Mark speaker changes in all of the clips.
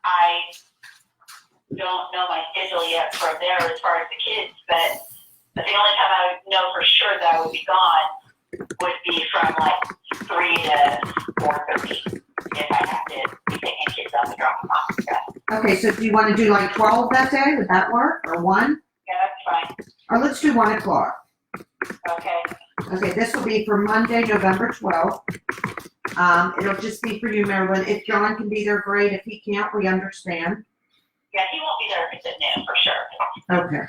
Speaker 1: I don't know my schedule yet from there as far as the kids, but the only time I would know for sure that I would be gone would be from like 3 to 4:30 if I have to be taking kids out to drop them off and stuff.
Speaker 2: Okay, so do you want to do like 12 that day? Would that work? Or 1?
Speaker 1: Yeah, that's fine.
Speaker 2: Or let's do 1 o'clock.
Speaker 1: Okay.
Speaker 2: Okay, this will be for Monday, November 12th. It'll just be for you, Marilyn. If John can be there, great. If he can't, we understand.
Speaker 1: Yeah, he won't be there if it's at noon for sure.
Speaker 2: Okay.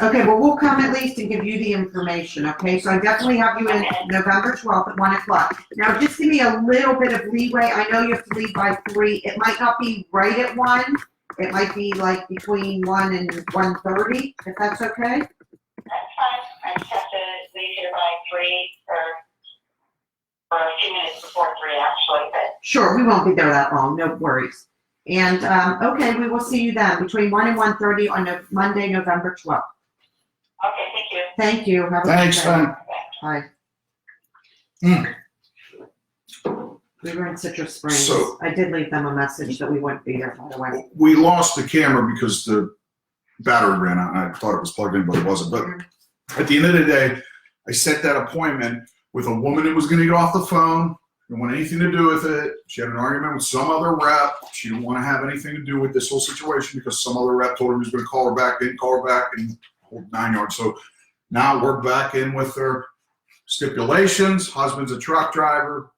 Speaker 2: Okay, well, we'll come at least and give you the information, okay? So I definitely have you in November 12th at 1 o'clock. Now, just give me a little bit of leeway. I know you have to leave by 3. It might not be right at 1. It might be like between 1 and 1:30, if that's okay?
Speaker 1: That's fine. I just have to leave here by 3 or a few minutes before 3 actually, but.
Speaker 2: Sure, we won't be there that long, no worries. And, okay, we will see you then, between 1 and 1:30 on Monday, November 12th.
Speaker 1: Okay, thank you.
Speaker 2: Thank you. Have a
Speaker 3: Thanks,
Speaker 2: good day.
Speaker 3: man.
Speaker 2: Bye. We were in Citrus Springs.
Speaker 3: So-
Speaker 2: I did leave them a message that we wouldn't be there, by the way.
Speaker 3: We lost the camera because the battery ran out, and I thought it was plugged in, but it wasn't. But at the end of the day, I set that appointment with a woman that was going to get off the phone, didn't want anything to do with it. She had an argument with some other rep. She didn't want to have anything to do with this whole situation because some other rep told her he was going to call her back, didn't call her back, and whole 9 yards. So now we're back in with their stipulations. Husband's a truck driver.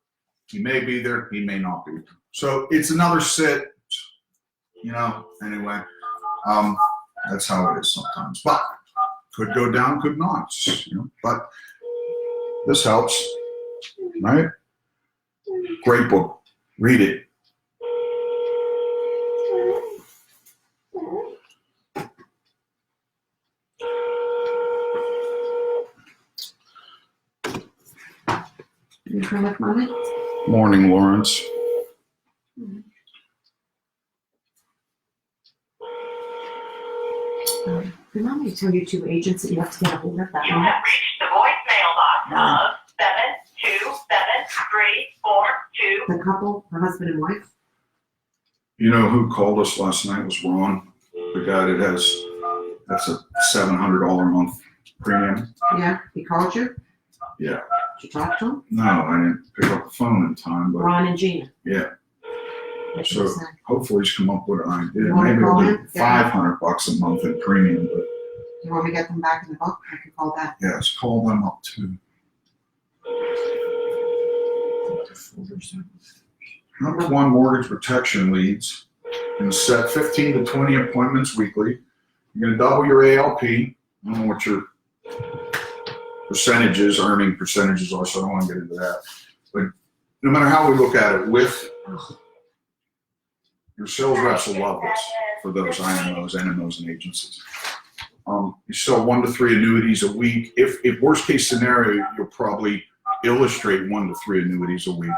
Speaker 3: He may be there, he may not be there. So it's another sit, anyway. That's how it is sometimes. But could go down, could not. But this helps, right? Great book. Read it.
Speaker 2: You come with Mommy?
Speaker 3: Morning, Lawrence.
Speaker 2: Remind me to tell you 2 agents that you have to get a hold of that
Speaker 1: You
Speaker 2: one.
Speaker 1: have reached the voicemail box of 7273442.
Speaker 2: The couple, the husband and wife.
Speaker 3: You know who called us last night was Ron, the guy that's a $700 a month premium.
Speaker 2: Yeah, he called you?
Speaker 3: Yeah.
Speaker 2: Did you talk to him?
Speaker 3: No, I didn't pick up the phone in time, but
Speaker 2: Ron and Gina.
Speaker 3: yeah.
Speaker 2: What
Speaker 3: So
Speaker 2: did he say?
Speaker 3: hopefully he's come up with an idea.
Speaker 2: You wanna
Speaker 3: Maybe
Speaker 2: call
Speaker 3: it'll be
Speaker 2: him? Yeah.
Speaker 3: $500 a month in premium, but
Speaker 2: You want me to get them back in the book? I can call that.
Speaker 3: yeah, let's call them up too. Number 1, mortgage protection leads. You're gonna set 15 to 20 appointments weekly. You're gonna double your ALP. I don't know what your percentages, earning percentages are, so I don't want to get into that. But no matter how we look at it, with your sales reps will love this for those IMOs, NMOs, and agencies. You sell 1 to 3 annuities a week. If worst case scenario, you'll probably illustrate 1 to 3 annuities a week.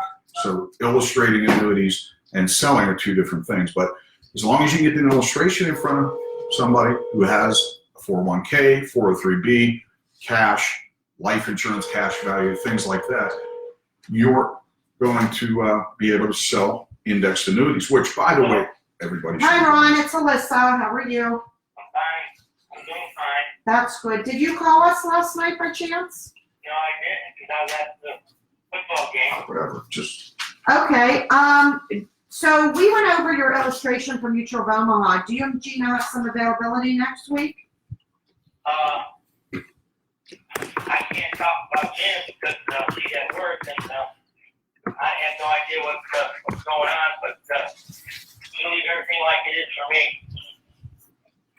Speaker 3: So illustrating annuities and selling are 2 different things. But as long as you get an illustration in front of somebody who has a 401k, 403b, cash, life insurance, cash value, things like that, you're going to be able to sell indexed annuities, which, by the way, everybody should.
Speaker 2: Hi, Ron. It's Alyssa. How are you?
Speaker 1: I'm fine. I'm doing fine.
Speaker 2: That's good. Did you call us last night by chance?
Speaker 1: No, I didn't because I was at the football game.
Speaker 3: Whatever, just
Speaker 2: Okay. So we went over your illustration for Mutual of Omaha. Do you and Gina have some availability next week?
Speaker 1: I can't talk about Jen because she's at work and I have no idea what's going on, but you leave everything like it is for me.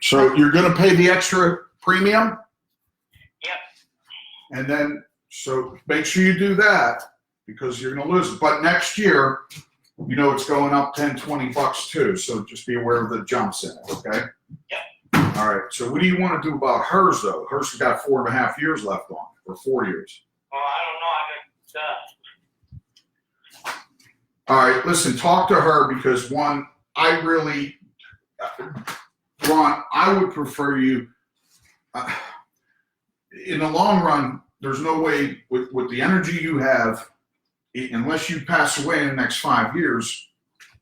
Speaker 3: so you're going to pay the extra premium,
Speaker 1: Yep.
Speaker 3: and then so make sure you do that because you're going to lose it. But next year, it's going up $10-20 too. So just be aware of the jumps in it. Okay.
Speaker 1: Yep.
Speaker 3: All right. So what do you want to do about hers though? Hers has got 4.5 years left on it, or 4 years.
Speaker 1: Well, I don't know.
Speaker 3: All right, listen, talk to her because Ron, I would prefer you, in the long run, there's no way with the energy you have, unless you pass away in the next 5 years,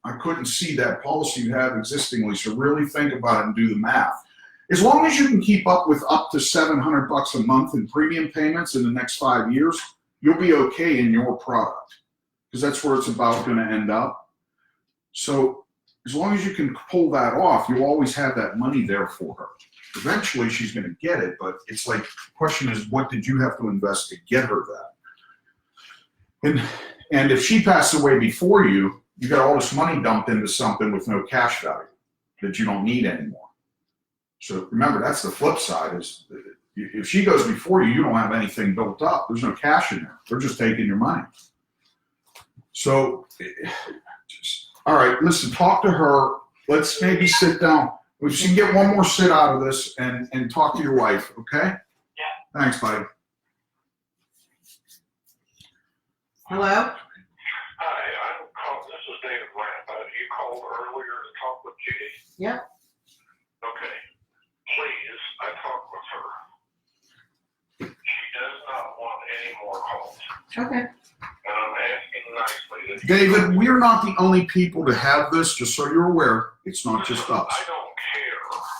Speaker 3: I couldn't see that policy you have existingly, so really think about it and do the math. As long as you can keep up with up to $700 a month in premium payments in the next 5 years, you'll be okay in your product, because that's where it's about going to end up. So as long as you can pull that off, you always have that money there for her. Eventually she's going to get it, but it's like, the question is, what did you have to invest to get her that? And if she passed away before you, you got all this money dumped into something with no cash value that you don't need anymore. So remember, that's the flip side, is if she goes before you, you don't have anything built up. There's no cash in there. They're just taking your money. So, all right, listen, talk to her. Let's maybe sit down. We should get one more sit out of this and talk to your wife, okay?
Speaker 1: Yeah.
Speaker 3: Thanks, buddy.
Speaker 2: Hello?
Speaker 4: Hi, this is David Lamp. You called earlier to talk with Judy?
Speaker 2: Yep.
Speaker 4: Okay. Please, I talked with her. She does not want any more calls.
Speaker 2: Okay.
Speaker 4: And I'm asking nicely that you...
Speaker 3: David, we're not the only people to have this, just so you're aware. It's not just us.
Speaker 4: I don't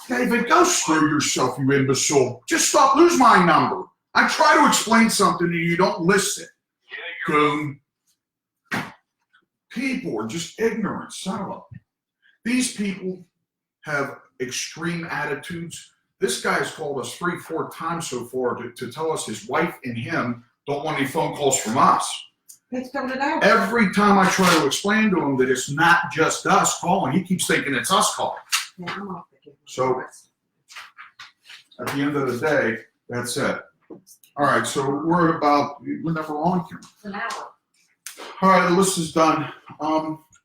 Speaker 4: care.
Speaker 3: David, go screw yourself, you imbecile. Just stop. Lose my number. I try to explain something to you, you don't listen.
Speaker 4: Yeah, you're...
Speaker 3: Goon. People are just ignorant. Son of a... These people have extreme attitudes. This guy's called us 3-4 times so far to tell us his wife and him don't want any phone calls from us.
Speaker 2: Let's fill it out.
Speaker 3: Every time I try to explain to him that it's not just us calling, he keeps thinking it's us calling.
Speaker 2: Yeah, I'm off the camera.
Speaker 3: So at the end of the day, that's it. All right, so we're never on here.
Speaker 2: It's an hour.
Speaker 3: All right, the list is done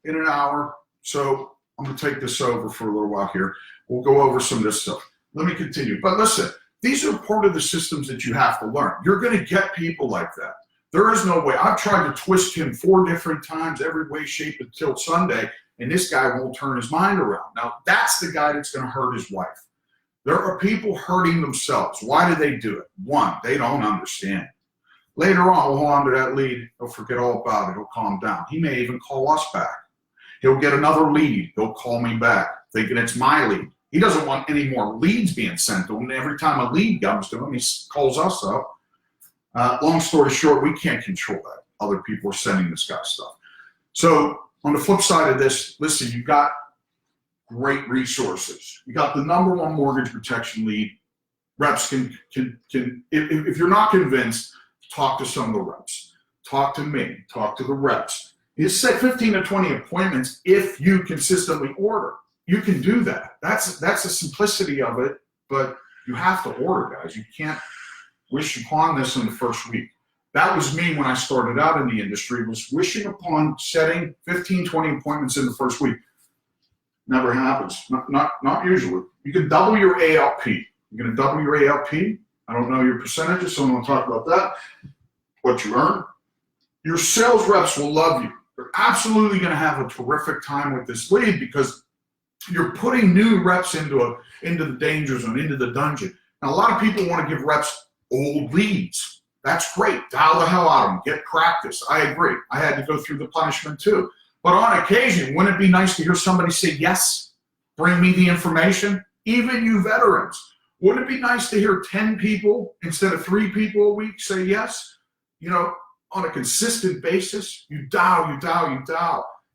Speaker 3: in an hour. So I'm going to take this over for a little while here. We'll go over some of this stuff. Let me continue. But listen, these are part of the systems that you have to learn. You're going to get people like that. There is no way. I've tried to twist him 4 different times, every way, shape, until Sunday, and this guy won't turn his mind around. Now, that's the guy that's going to hurt his wife. There are people hurting themselves. Why do they do it? One, they don't understand. Later on, we'll hold on to that lead. He'll forget all about it. He'll calm down. He may even call us back. He'll get another lead. He'll call me back, thinking it's my lead. He doesn't want any more leads being sent to him. Every time a lead comes to him, he calls us up. Long story short, we can't control that. Other people are sending this guy stuff. So on the flip side of this, listen, you've got great resources. You got the #1 mortgage protection lead. Reps can if you're not convinced, talk to some of the reps. Talk to me. Talk to the reps. You set 15 to 20 appointments if you consistently order. You can do that. That's the simplicity of it, but you have to order, guys. You can't wish upon this in the first week. That was me when I started out in the industry, was wishing upon setting 15, 20 appointments in the first week. Never happens. Not usually. You can double your ALP. You're going to double your ALP. I don't know your percentages, so I'm going to talk about that. What you earn. Your sales reps will love you. They're absolutely going to have a terrific time with this lead, because you're putting new reps into the danger zone, into the dungeon. Now, a lot of people want to give reps old leads. That's great. Dial the hell out of them. Get practice. I agree. I had to go through the punishment too. But on occasion, wouldn't it be nice to hear somebody say, yes, bring me the information? Even you veterans, wouldn't it be nice to hear 10 people instead of 3 people a week say yes? You know, on a consistent basis, you dial.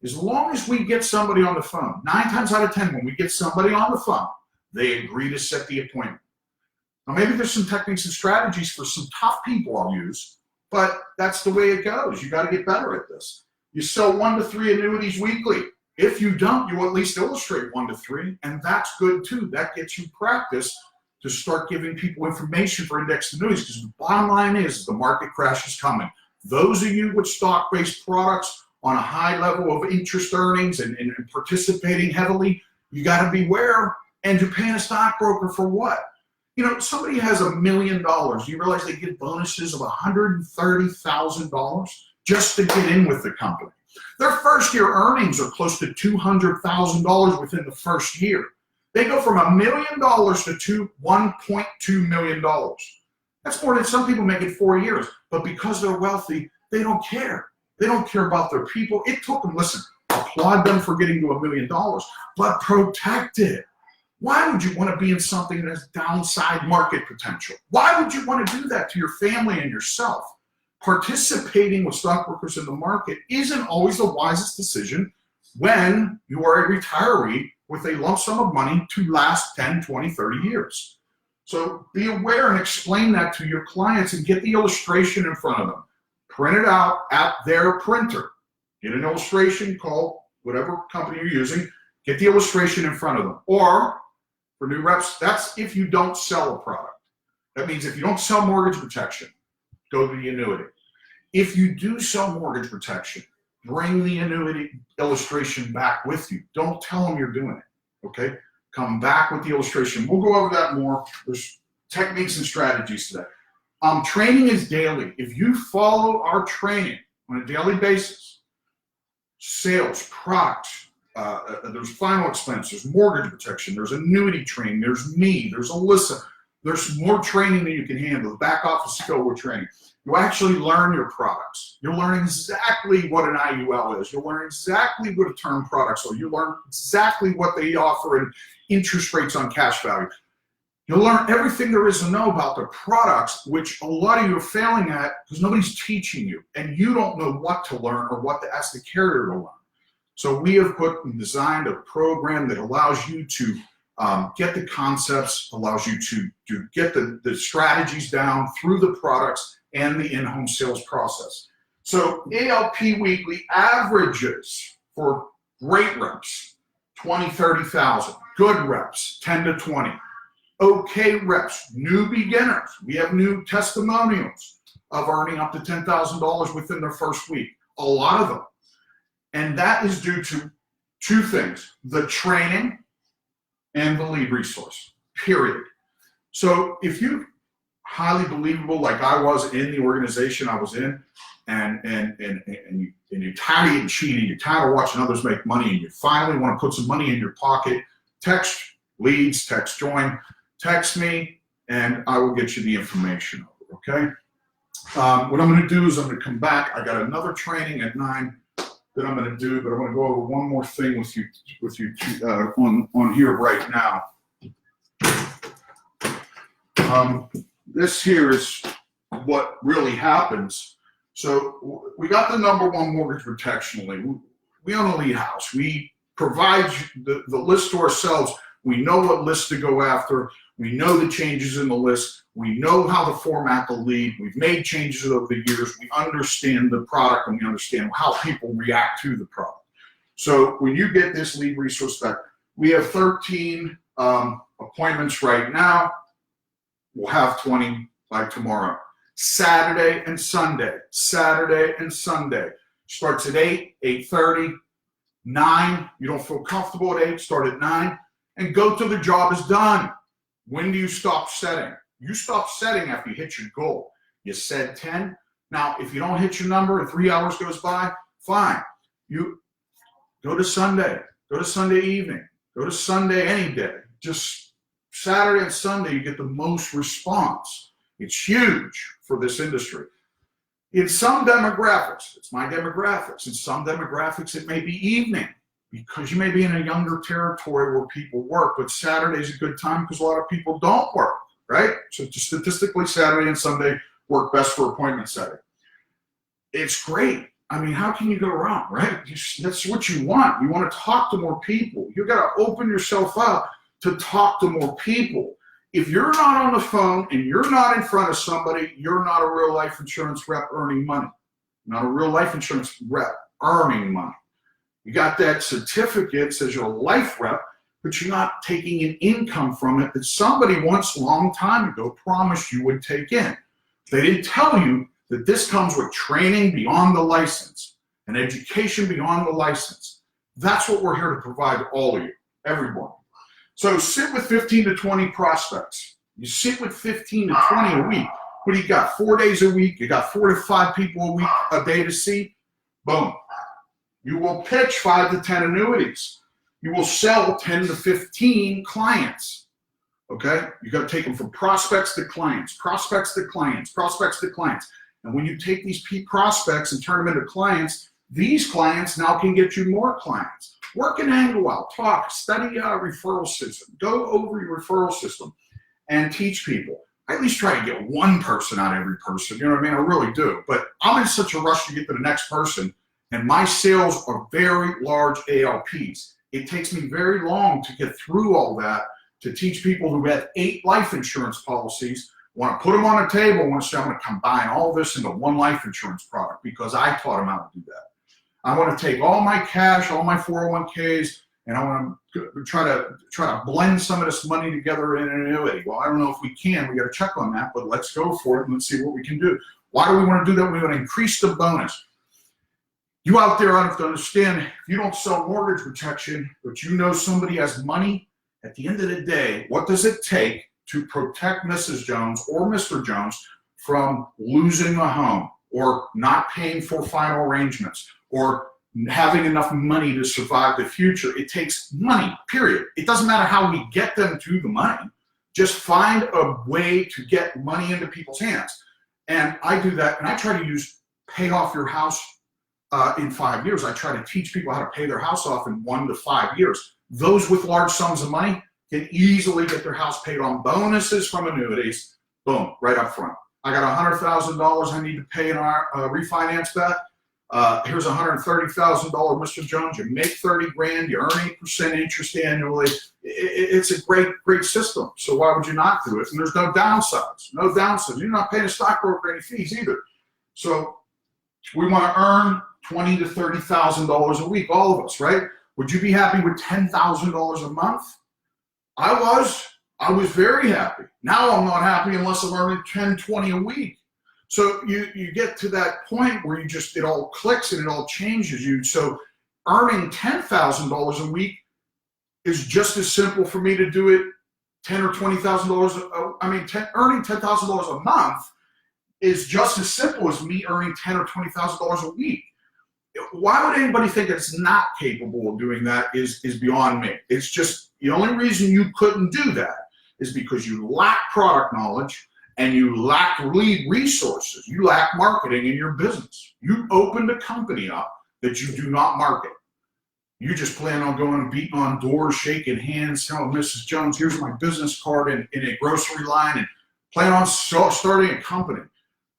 Speaker 3: As long as we get somebody on the phone, 9 times out of 10, when we get somebody on the phone, they agree to set the appointment. Now, maybe there's some techniques and strategies for some tough people I'll use, but that's the way it goes. You got to get better at this. You sell 1 to 3 annuities weekly. If you don't, you at least illustrate 1 to 3, and that's good too. That gets you practice to start giving people information for indexed annuities, because the bottom line is the market crash is coming. Those of you with stock-based products on a high level of interest earnings and participating heavily, you got to beware. And you're paying a stockbroker for what? You know, somebody has $1 million. You realize they get bonuses of $130,000 just to get in with the company. Their first year earnings are close to $200,000 within the first year. They go from $1 million to $1.2 million. That's more than some people make in 4 years. But because they're wealthy, they don't care. They don't care about their people. It took them, listen, a applaud them for getting to $1 million, but protect it. Why would you want to be in something that has downside market potential? Why would you want to do that to your family and yourself? Participating with stockbrokers in the market isn't always the wisest decision when you are a retiree with a lump sum of money to last 10, 20, 30 years. So be aware and explain that to your clients and get the illustration in front of them. Print it out at their printer. Get an illustration, call whatever company you're using, get the illustration in front of them. Or for new reps, that's if you don't sell a product. That means if you don't sell mortgage protection, go to the annuity. If you do sell mortgage protection, bring the annuity illustration back with you. Don't tell them you're doing it, okay? Come back with the illustration. We'll go over that more. There's techniques and strategies to that. Training is daily. If you follow our training on a daily basis, sales, products, there's final expenses, mortgage protection, there's annuity training, there's me, there's Alyssa, there's more training than you can handle. The back office skill we're training. You actually learn your products. You'll learn exactly what an IUL is. You'll learn exactly what a term products are. You'll learn exactly what they offer in interest rates on cash value. You'll learn everything there is to know about the products, which a lot of you are failing at because nobody's teaching you, and you don't know what to learn or what to ask the carrier to learn. So we have put and designed a program that allows you to get the concepts, allows you to get the strategies down through the products and the in-home sales process. So ALP Weekly averages for great reps, 20, 30,000. Good reps, 10 to 20. Okay reps, new beginners. We have new testimonials of earning up to $10,000 within their first week. A lot of them. And that is due to two things, the training and the lead resource, period. So if you highly believable like I was in the organization I was in, and you're tired of getting cheated, you're tired of watching others make money, and you finally want to put some money in your pocket, text leads, text join, text me, and I will get you the information over, okay? What I'm going to do is I'm going to come back. I got another training at 9 that I'm going to do, but I'm going to go over one more thing with you on here right now. This here is what really happens. So we got the #1 mortgage protection lead. We own a lead house. We provide the list to ourselves. We know what list to go after. We know the changes in the list. We know how to format the lead. We've made changes over the years. We understand the product and we understand how people react to the product. So when you get this lead resource back, we have 13 appointments right now. We'll have 20 by tomorrow. Saturday and Sunday. Saturday and Sunday. Starts at 8, 8:30, 9. You don't feel comfortable at 8, start at 9. And go till the job is done. When do you stop setting? You stop setting after you hit your goal. You said 10. Now, if you don't hit your number and 3 hours goes by, fine. You go to Sunday. Go to Sunday evening. Go to Sunday any day. Just Saturday and Sunday, you get the most response. It's huge for this industry. In some demographics, it's my demographics. In some demographics, it may be evening because you may be in a younger territory where people work, but Saturday's a good time because a lot of people don't work, right? So statistically, Saturday and Sunday work best for appointment setting. It's great. I mean, how can you go wrong, right? That's what you want. You want to talk to more people. You got to open yourself up to talk to more people. If you're not on the phone and you're not in front of somebody, you're not a real life insurance rep earning money. Not a real life insurance rep earning money. You got that certificate, says you're a life rep, but you're not taking an income from it that somebody once a long time ago promised you would take in. They didn't tell you that this comes with training beyond the license and education beyond the license. That's what we're here to provide to all of you, everyone. So sit with 15 to 20 prospects. You sit with 15 to 20 a week. What do you got? 4 days a week. You got 4 to 5 people a day to see. Boom. You will pitch 5 to 10 annuities. You will sell 10 to 15 clients. Okay? You got to take them from prospects to clients, prospects to clients, prospects to clients. And when you take these prospects and turn them into clients, These clients now can get you more clients. Work an angle out, talk, study a referral system, go over your referral system and teach people. I at least try to get one person out of every person, you know what I mean? I really do. But I'm in such a rush to get to the next person, and my sales are very large ALPs. It takes me very long to get through all that to teach people who have 8 life insurance policies, want to put them on a table, want to say, I'm going to combine all this into one life insurance product because I taught them how to do that. I want to take all my cash, all my 401ks, and I want to try to blend some of this money together in an annuity. Well, I don't know if we can. We got to check on that, but let's go for it and let's see what we can do. Why do we want to do that? We want to increase the bonus. You out there have to understand, if you don't sell mortgage protection, but you know somebody has money, at the end of the day, what does it take to protect Mrs. Jones or Mr. Jones from losing a home or not paying for final arrangements or having enough money to survive the future? It takes money, period. It doesn't matter how we get them to the money. Just find a way to get money into people's hands. And I do that, and I try to use pay off your house in 5 years. I try to teach people how to pay their house off in 1 to 5 years. Those with large sums of money can easily get their house paid on bonuses from annuities. Boom, right up front. I got $100,000 I need to pay in our refinance that. Here's $130,000, Mr. Jones. You make 30 grand. You earn 8% interest annually. It's a great system. So why would you not do it? And there's no downsides. No downsides. You're not paying a stockbroker any fees either. So we want to earn $20,000 to $30,000 a week, all of us, right? Would you be happy with $10,000 a month? I was very happy. Now I'm not happy unless I'm earning 10, 20 a week. So you get to that point where it all clicks and it all changes you. So earning $10,000 a week is just as simple for me to do it $10,000 or $20,000. Earning $10,000 a month is just as simple as me earning $10,000 or $20,000 a week. Why would anybody think it's not capable of doing that is beyond me. It's just the only reason you couldn't do that is because you lack product knowledge and you lack lead resources. You lack marketing in your business. You opened a company up that you do not market. You just plan on going and beating on doors, shaking hands, telling Mrs. Jones, here's my business card in a grocery line, and plan on starting a company.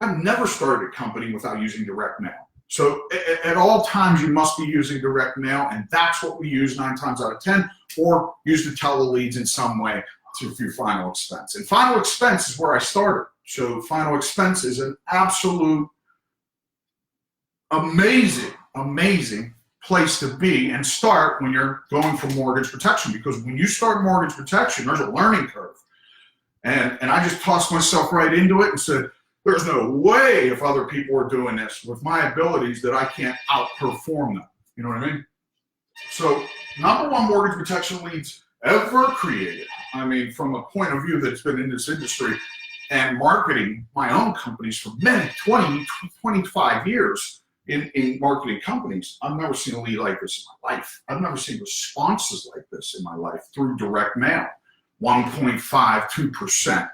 Speaker 3: I've never started a company without using direct mail. So at all times, you must be using direct mail, and that's what we use 9 times out of 10, or use the tele-leads in some way through final expense. And final expense is where I started. So final expense is an absolute amazing place to be and start when you're going for mortgage protection, because when you start mortgage protection, there's a learning curve. And I just tossed myself right into it and said, there's no way if other people are doing this with my abilities that I can't outperform them. You know what I mean? So #1 mortgage protection leads ever created. I mean, from a point of view that's been in this industry and marketing my own companies for many, 25 years in marketing companies, I've never seen a lead like this in my life. I've never seen responses like this in my life through direct mail. 1.5, 2%.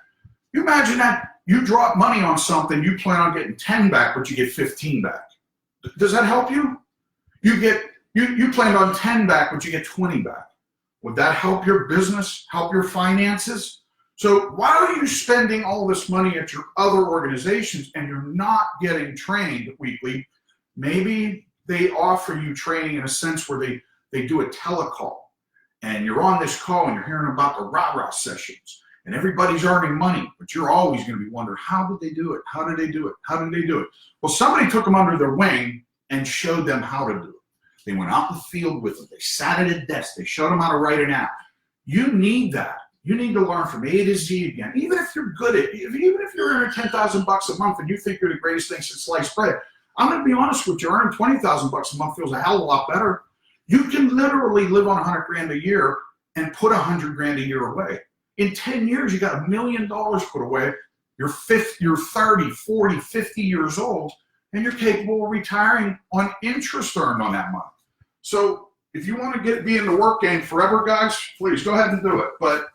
Speaker 3: You imagine that you drop money on something, you plan on getting 10 back, but you get 15 back. Does that help you? You planned on 10 back, but you get 20 back. Would that help your business, help your finances? So why are you spending all this money at your other organizations and you're not getting trained weekly? Maybe they offer you training in a sense where they do a telecall, and you're on this call and you're hearing about the rah-rah sessions. And everybody's earning money, but you're always going to be wondering, how did they do it? How did they do it? How did they do it? Well, somebody took them under their wing and showed them how to do it. They went out in the field with them. They sat at a desk. They showed them how to write an app. You need that. You need to learn from A to Z again. Even if you're good at, even if you're earning $10,000 a month and you think you're the greatest thing since sliced bread, I'm going to be honest with you. Earning $20,000 a month feels a hell of a lot better. You can literally live on $100 grand a year and put $100 grand a year away. In 10 years, you got $1 million put away. You're 30, 40, 50 years old, and you're capable of retiring on interest earned on that money. So if you want to be in the work game forever, guys, please go ahead and do it. But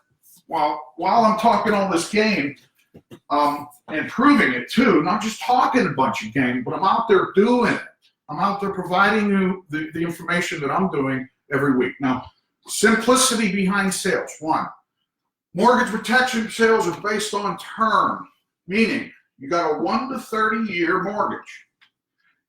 Speaker 3: while I'm talking all this game and proving it too, not just talking a bunch of game, but I'm out there doing it. I'm out there providing you the information that I'm doing every week. Now, simplicity behind sales. One, mortgage protection sales are based on term, meaning you got a 1 to 30 year mortgage.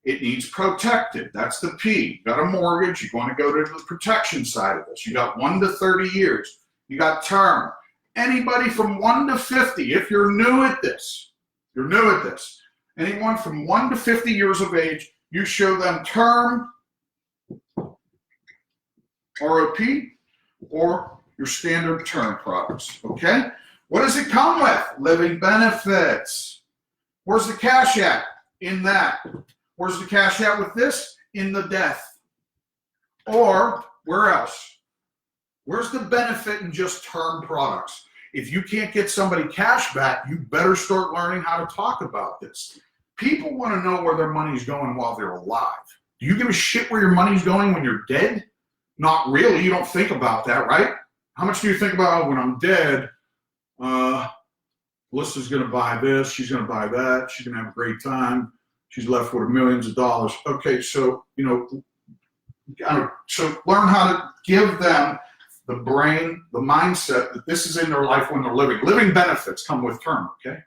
Speaker 3: It needs protected. That's the P. You got a mortgage, you want to go to the protection side of this. You got 1 to 30 years. You got term. Anybody from 1 to 50, if you're new at this, anyone from 1 to 50 years of age, you show them term, ROP, or your standard term products, okay? What does it come with? Living benefits. Where's the cash at? In that. Where's the cash at with this? In the death. Or where else? Where's the benefit in just term products? If you can't get somebody cash back, you better start learning how to talk about this. People want to know where their money's going while they're alive. Do you give a shit where your money's going when you're dead? Not really. You don't think about that, right? How much do you think about when I'm dead? Melissa's going to buy this. She's going to buy that. She's going to have a great time. She's left with millions of dollars. Okay, so, so learn how to give them the brain, the mindset that this is in their life when they're living. Living benefits come with term, okay?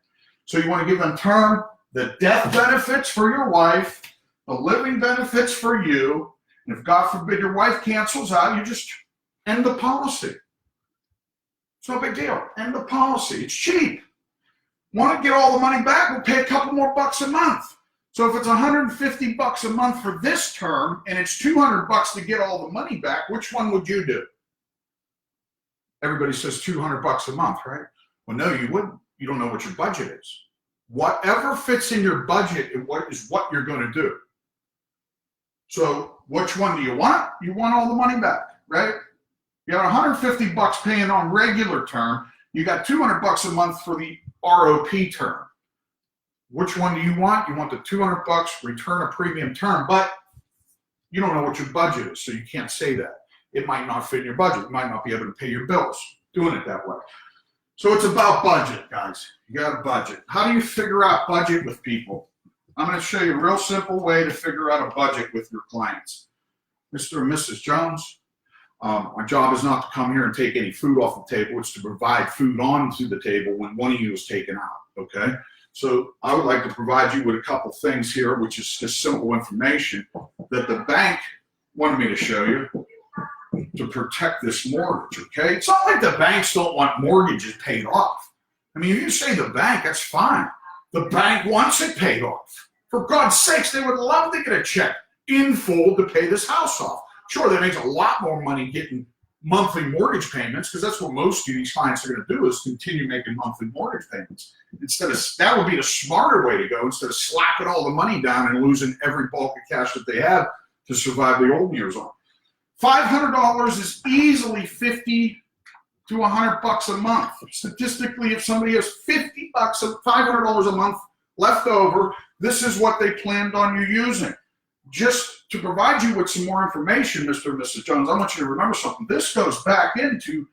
Speaker 3: So you want to give them term, the death benefits for your wife, the living benefits for you, and if God forbid your wife cancels out, you just end the policy. It's no big deal. End the policy. It's cheap. Want to get all the money back? We'll pay a couple more bucks a month. So if it's $150 a month for this term and it's $200 to get all the money back, which one would you do? Everybody says $200 a month, right? Well, no, you wouldn't. You don't know what your budget is. Whatever fits in your budget is what you're going to do. So which one do you want? You want all the money back, right? You got $150 paying on regular term. You got $200 a month for the ROP term. Which one do you want? You want the $200 return a premium term, but you don't know what your budget is, so you can't say that. It might not fit in your budget. You might not be able to pay your bills doing it that way. So it's about budget, guys. You got a budget. How do you figure out budget with people? I'm going to show you a real simple way to figure out a budget with your clients. Mr. and Mrs. Jones, my job is not to come here and take any food off the table. It's to provide food onto the table when one of you is taken out, okay? So I would like to provide you with a couple things here, which is just simple information that the bank wanted me to show you to protect this mortgage, okay? It's not like the banks don't want mortgages paid off. I mean, if you say the bank, that's fine. The bank wants it paid off. For God's sakes, they would love to get a check in full to pay this house off. Sure, they make a lot more money getting monthly mortgage payments, because that's what most of these clients are going to do, is continue making monthly mortgage payments. That would be the smarter way to go, instead of slapping all the money down and losing every bulk of cash that they have to survive the old years on. $500 is easily $50 to $100 a month. Statistically, if somebody has $500 a month left over, this is what they planned on you using. Just to provide you with some more information, Mr. and Mrs. Jones, I want you to remember something. This goes back into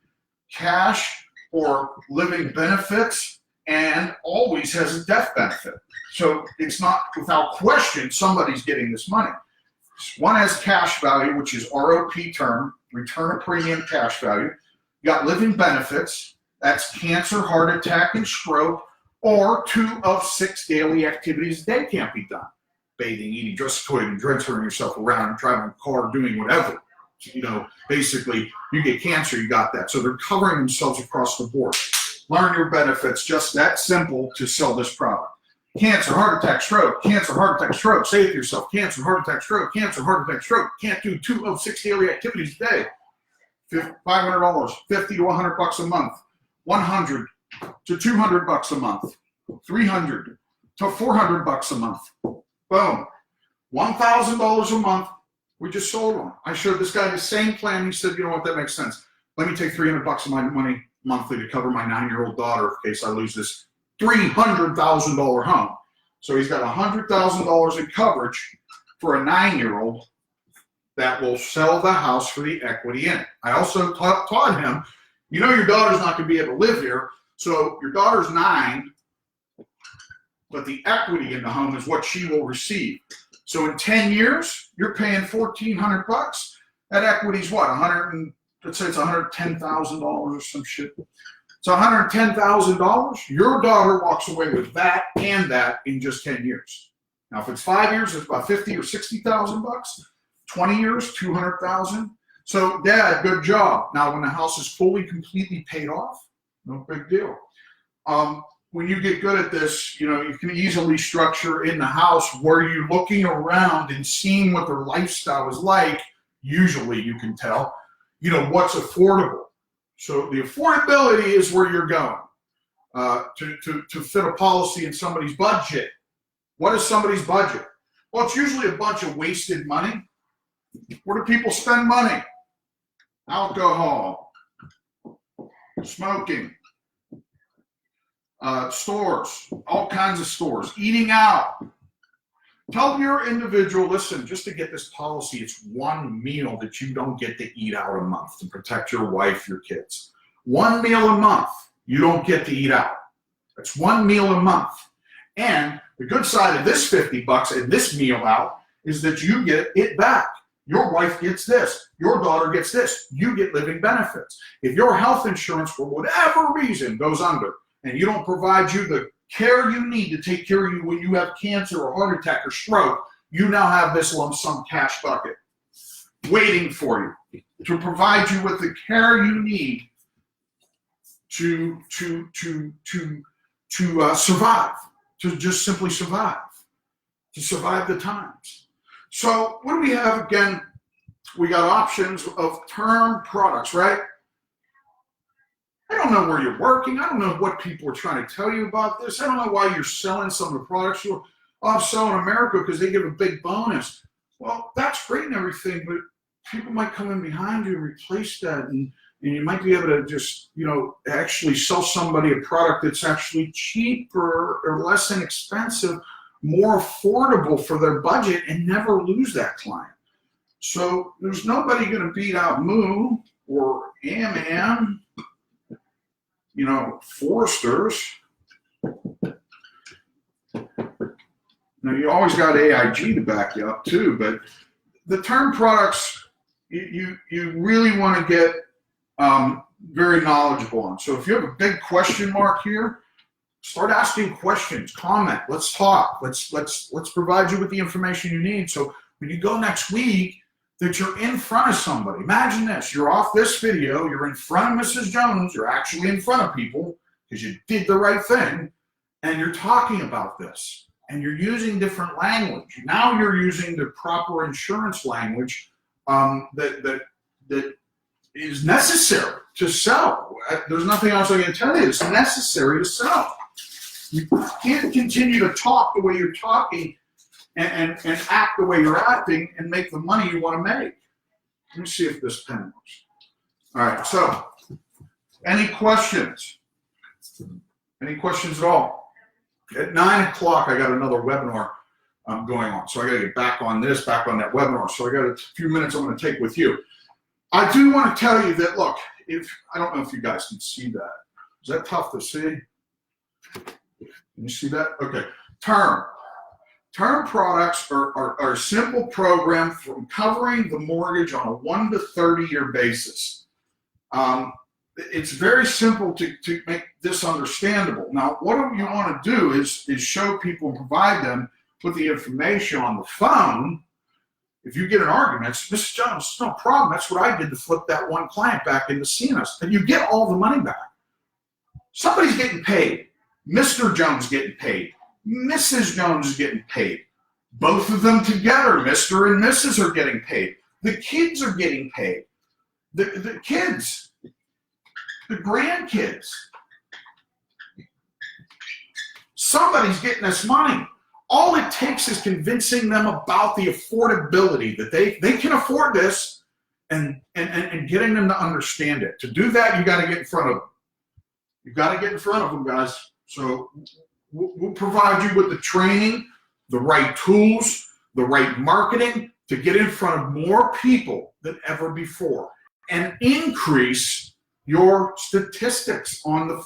Speaker 3: cash or living benefits, and always has a death benefit. So it's not without question somebody's getting this money. One has cash value, which is ROP term, return of premium cash value. You got living benefits, that's cancer, heart attack, and stroke, or 2 of 6 daily activities a day can't be done. Bathing, eating, dressing yourself around, driving a car, doing whatever. Basically, you get cancer, you got that. So they're covering themselves across the board. Learn your benefits, just that simple to sell this product. Cancer, heart attack, stroke, cancer, heart attack, stroke. Say it to yourself, cancer, heart attack, stroke, cancer, heart attack, stroke. Can't do 2 of 6 daily activities a day. $500, $50 to $100 a month, $100 to $200 a month, $300 to $400 a month. Boom. $1,000 a month. We just sold one. I showed this guy the same plan. He said, you know what, that makes sense. Let me take $300 of my money monthly to cover my 9-year-old daughter in case I lose this $300,000 home. So he's got $100,000 in coverage for a 9-year-old that will sell the house for the equity in it. I also taught him, your daughter's not going to be able to live here. So your daughter's 9, but the equity in the home is what she will receive. So in 10 years, you're paying $1,400. That equity's what? Let's say it's $110,000 or some shit. It's $110,000. Your daughter walks away with that and that in just 10 years. Now, if it's 5 years, it's about $50,000 or $60,000. 20 years, $200,000. So, Dad, good job. Now, when the house is fully, completely paid off, no big deal. When you get good at this, you know, you can easily structure in the house where you're looking around and seeing what their lifestyle is like. Usually, you can tell, you know, what's affordable. So the affordability is where you're going to fit a policy in somebody's budget. What is somebody's budget? Well, it's usually a bunch of wasted money. Where do people spend money? Alcohol, smoking, stores, all kinds of stores, eating out. Tell your individual, listen, just to get this policy, it's one meal that you don't get to eat out a month to protect your wife, your kids. One meal a month you don't get to eat out. That's one meal a month. And the good side of this $50 and this meal out is that you get it back. Your wife gets this. Your daughter gets this. You get living benefits. If your health insurance, for whatever reason, goes under and you don't provide you the care you need to take care of you when you have cancer or heart attack or stroke, you now have this lump sum cash bucket waiting for you to provide you with the care you need to survive, to just simply survive, to survive the times. So what do we have again? We got options of term products, right? I don't know where you're working. I don't know what people are trying to tell you about this. I don't know why you're selling some of the products. You're selling America because they give a big bonus. Well, that's great and everything, but people might come in behind you and replace that, and you might be able to just, you know, actually sell somebody a product that's actually cheaper or less inexpensive, more affordable for their budget, and never lose that client. So there's nobody going to beat out Moo or Am, you know, Foresters. Now, you always got AIG to back you up too, but the term products you really want to get very knowledgeable on. So if you have a big question mark here, start asking questions, comment, let's talk, let's provide you with the information you need. So when you go next week, that you're in front of somebody. Imagine this, you're off this video, you're in front of Mrs. Jones, you're actually in front of people because you did the right thing, and you're talking about this, and you're using different language. Now you're using the proper insurance language that is necessary to sell. There's nothing else I can tell you. It's necessary to sell. You can't continue to talk the way you're talking and act the way you're acting and make the money you want to make. Let me see if this pen works. All right, so any questions? Any questions at all? At 9 o'clock, I got another webinar going on. So I got to get back on this, back on that webinar. So I got a few minutes I'm going to take with you. I do want to tell you that, look, I don't know if you guys can see that. Is that tough to see? Can you see that? Okay. Term products are a simple program for covering the mortgage on a 1 to 30-year basis. It's very simple to make this understandable. Now, what you want to do is show people and provide them with the information on the phone. If you get an argument, Mrs. Jones, it's no problem. That's what I did to flip that one client back into seeing us. And you get all the money back. Somebody's getting paid. Mr. Jones getting paid. Mrs. Jones is getting paid. Both of them together, Mr. and Mrs. are getting paid. The kids are getting paid. The kids, the grandkids. Somebody's getting us money. All it takes is convincing them about the affordability, that they can afford this, and getting them to understand it. To do that, you got to get in front of them. You've got to get in front of them, guys. So we'll provide you with the training, the right tools, the right marketing to get in front of more people than ever before and increase your statistics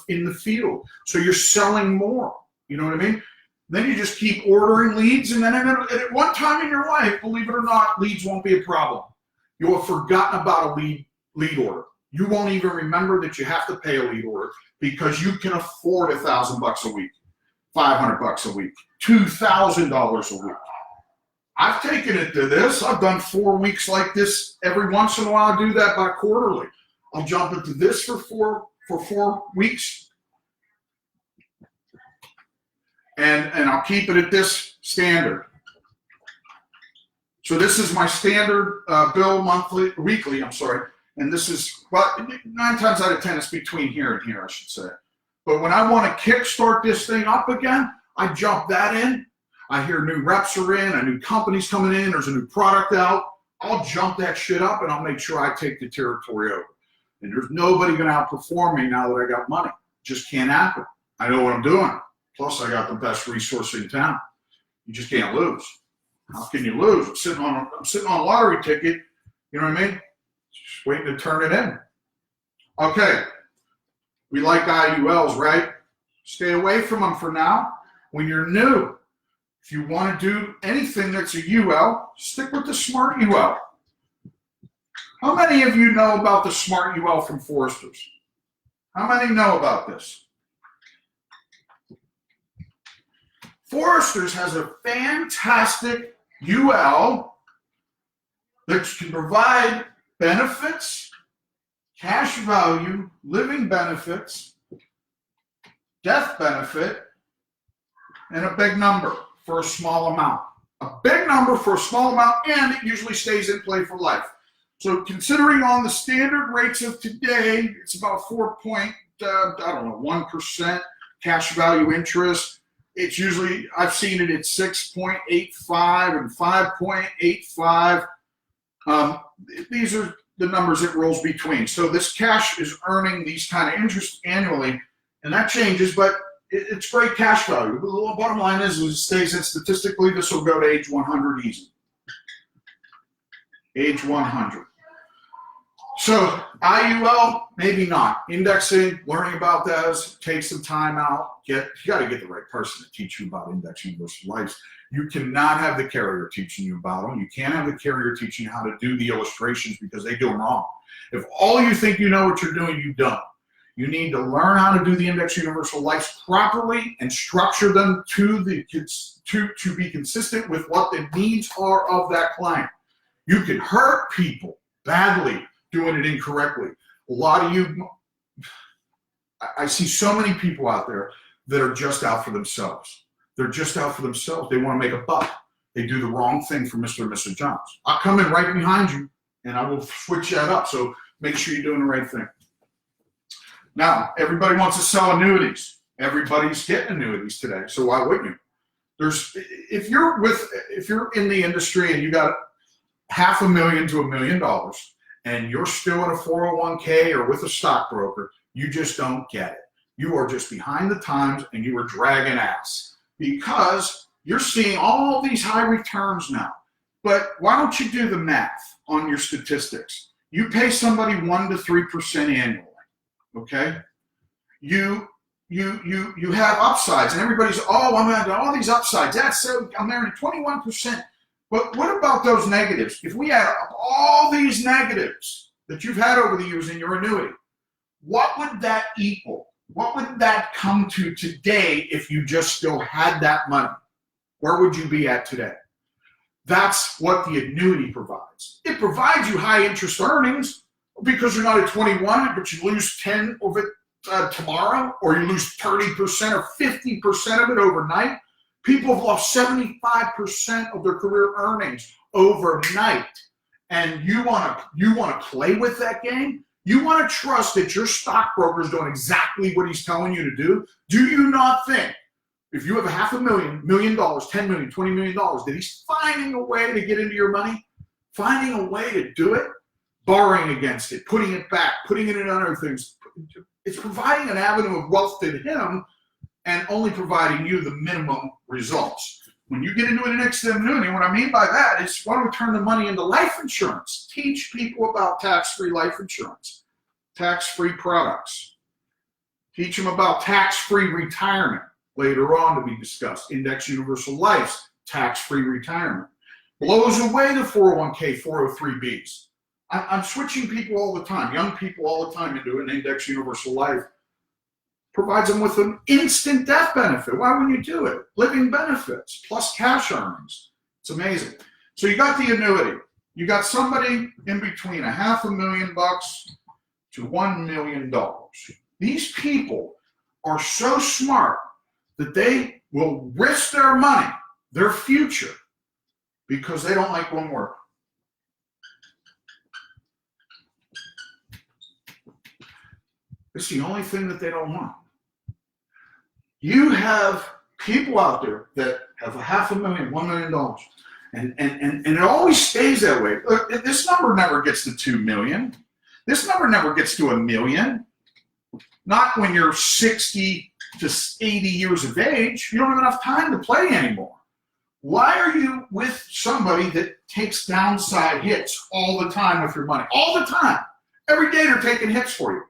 Speaker 3: in the field. So you're selling more. You know what I mean? Then you just keep ordering leads, and then at one time in your life, believe it or not, leads won't be a problem. You'll have forgotten about a lead order. You won't even remember that you have to pay a lead order because you can afford $1,000 a week, $500 a week, $2,000 a week. I've taken it to this. I've done 4 weeks like this. Every once in a while, I do that by quarterly. I'll jump into this for four weeks. And I'll keep it at this standard. So this is my standard bill weekly, and this is, well, 9 times out of 10, it's between here and here, I should say. But when I want to kickstart this thing up again, I jump that in. I hear new reps are in, a new company's coming in, there's a new product out. I'll jump that shit up and I'll make sure I take the territory over. And there's nobody going to outperform me now that I got money. Just can't happen. I know what I'm doing. Plus, I got the best resource in town. You just can't lose. How can you lose? I'm sitting on a lottery ticket. You know what I mean? Just waiting to turn it in. Okay. We like IULs, right? Stay away from them for now. When you're new, if you want to do anything that's a UL, stick with the Smart UL. How many of you know about the Smart UL from Foresters? How many know about this? Foresters has a fantastic UL that can provide benefits, cash value, living benefits, death benefit, and a big number for a small amount. A big number for a small amount, and it usually stays in play for life. So considering on the standard rates of today, it's about 1% cash value interest. It's usually, I've seen it at 6.85 and 5.85. These are the numbers it rolls between. So this cash is earning these kind of interest annually, and that changes, but it's great cash value. But the bottom line is it stays in statistically, this will go to age 100 easy. Age 100. So IUL, maybe not. Indexing, learning about those, take some time out. You got to get the right person to teach you about index universal lives. You cannot have the carrier teaching you about them. You can't have the carrier teaching you how to do the illustrations because they do them wrong. If all you think you know what you're doing, you don't. You need to learn how to do the index universal lives properly and structure them to be consistent with what the needs are of that client. You can hurt people badly doing it incorrectly. A lot of you, I see so many people out there that are just out for themselves. They're just out for themselves. They want to make a buck. They do the wrong thing for Mr. and Mrs. Jones. I'll come in right behind you and I will switch that up. So make sure you're doing the right thing. Now, everybody wants to sell annuities. Everybody's getting annuities today. So why wouldn't you? If you're in the industry and you got $500,000 to $1 million, and you're still in a 401k or with a stockbroker, you just don't get it. You are just behind the times and you are dragging ass because you're seeing all these high returns now. But why don't you do the math on your statistics? You pay somebody 1 to 3% annually, okay? You have upsides and everybody's, I'm going to all these upsides. That's so, I'm earning 21%. But what about those negatives? If we add up all these negatives that you've had over the years in your annuity, what would that equal? What would that come to today if you just still had that money? Where would you be at today? That's what the annuity provides. It provides you high interest earnings because you're not at 21, but you lose 10 of it tomorrow, or you lose 30% or 50% of it overnight. People have lost 75% of their career earnings overnight. And you want to play with that game? You want to trust that your stockbroker is doing exactly what he's telling you to do? Do you not think if you have $500,000, $1 million, $10 million, $20 million, that he's finding a way to get into your money? Finding a way to do it? Borrowing against it, putting it back, putting it in other things. It's providing an avenue of wealth to him and only providing you the minimum results. When you get into an index annuity, what I mean by that is why don't we turn the money into life insurance? Teach people about tax-free life insurance, tax-free products. Teach them about tax-free retirement. later on to be discussed. Index universal lives, tax-free retirement. Blows away the 401k, 403bs. I'm switching people all the time, young people all the time, into an index universal life. Provides them with an instant death benefit. Why wouldn't you do it? Living benefits plus cash earnings. It's amazing. So you got the annuity. You got somebody in between $500,000 to $1 million. These people are so smart that they will risk their money, their future, because they don't like one word. It's the only thing that they don't want. You have people out there that have $500,000, $1 million, and it always stays that way. Look, this number never gets to 2 million. This number never gets to $1 million. Not when you're 60 to 80 years of age. You don't have enough time to play anymore. Why are you with somebody that takes downside hits all the time with your money? All the time. Every day they're taking hits for you.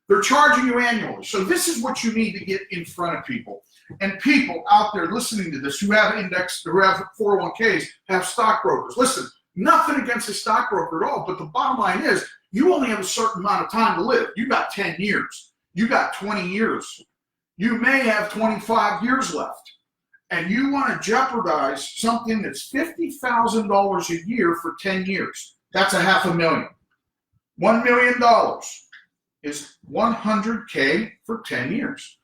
Speaker 3: They're charging you annually. So this is what you need to get in front of people. And people out there listening to this who have index, who have 401ks, have stockbrokers. Listen, nothing against a stockbroker at all, but the bottom line is you only have a certain amount of time to live. You got 10 years. You got 20 years. You may have 25 years left. And you want to jeopardize something that's $50,000 a year for 10 years. That's $500,000. $1 million is 100K for 10 years.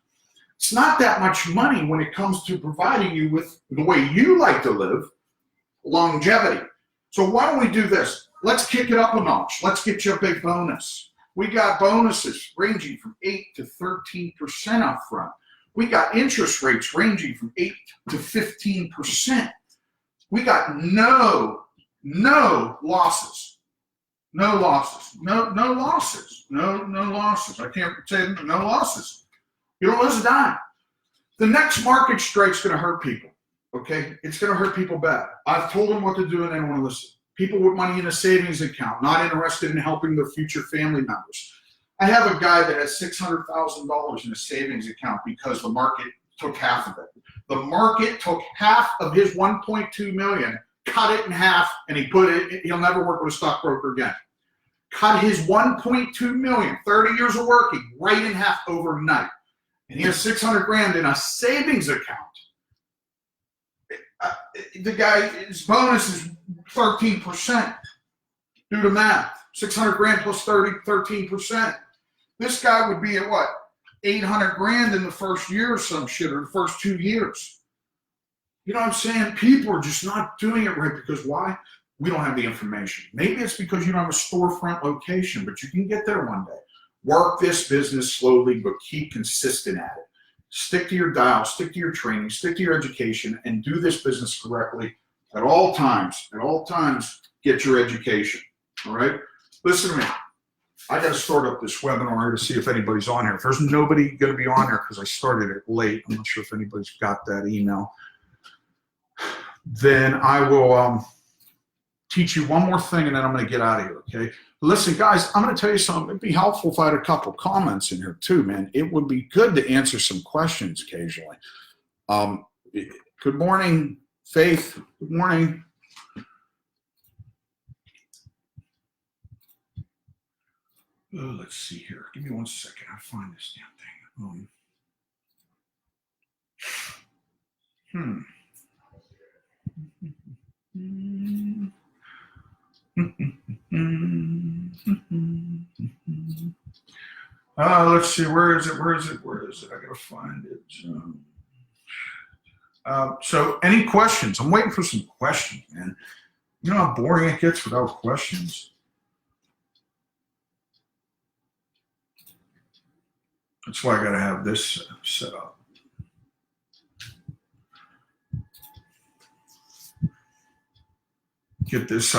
Speaker 3: It's not that much money when it comes to providing you with the way you like to live, longevity. So why don't we do this? Let's kick it up a notch. Let's get you a big bonus. We got bonuses ranging from 8 to 13% up front. We got interest rates ranging from 8 to 15%. We got no losses. No losses. No losses. No losses. I can't say no losses. You don't lose a dime. The next market strike's going to hurt people. Okay? It's going to hurt people bad. I've told them what to do and they don't want to listen. People with money in a savings account, not interested in helping their future family members. I have a guy that has $600,000 in a savings account because the market took half of it. The market took half of his 1.2 million, cut it in half, and he'll never work with a stockbroker again. Cut his 1.2 million, 30 years of working, right in half overnight. And he has 600 grand in a savings account. The guy's bonus is 13%. Do the math. 600 grand plus 13%. This guy would be at what? 800 grand in the first year or some shit, or the first 2 years. You know what I'm saying? People are just not doing it right because why? We don't have the information. Maybe it's because you don't have a storefront location, but you can get there one day. Work this business slowly, but keep consistent at it. Stick to your dial, stick to your training, stick to your education, and do this business correctly at all times. At all times, get your education. All right? Listen to me. I got to start up this webinar to see if anybody's on here. If there's nobody going to be on here because I started it late, I'm not sure if anybody's got that email, then I will teach you one more thing and then I'm going to get out of here, okay? Listen, guys, I'm going to tell you something. It'd be helpful if I had a couple comments in here too, man. It would be good to answer some questions occasionally. Good morning, Faith. Good morning. Oh, let's see here. Give me 1 second. I'll find this damn thing. Let's see. Where is it? I gotta find it. So, any questions? I'm waiting for some questions, man. You know how boring it gets without questions? That's why I gotta have this set up. Get this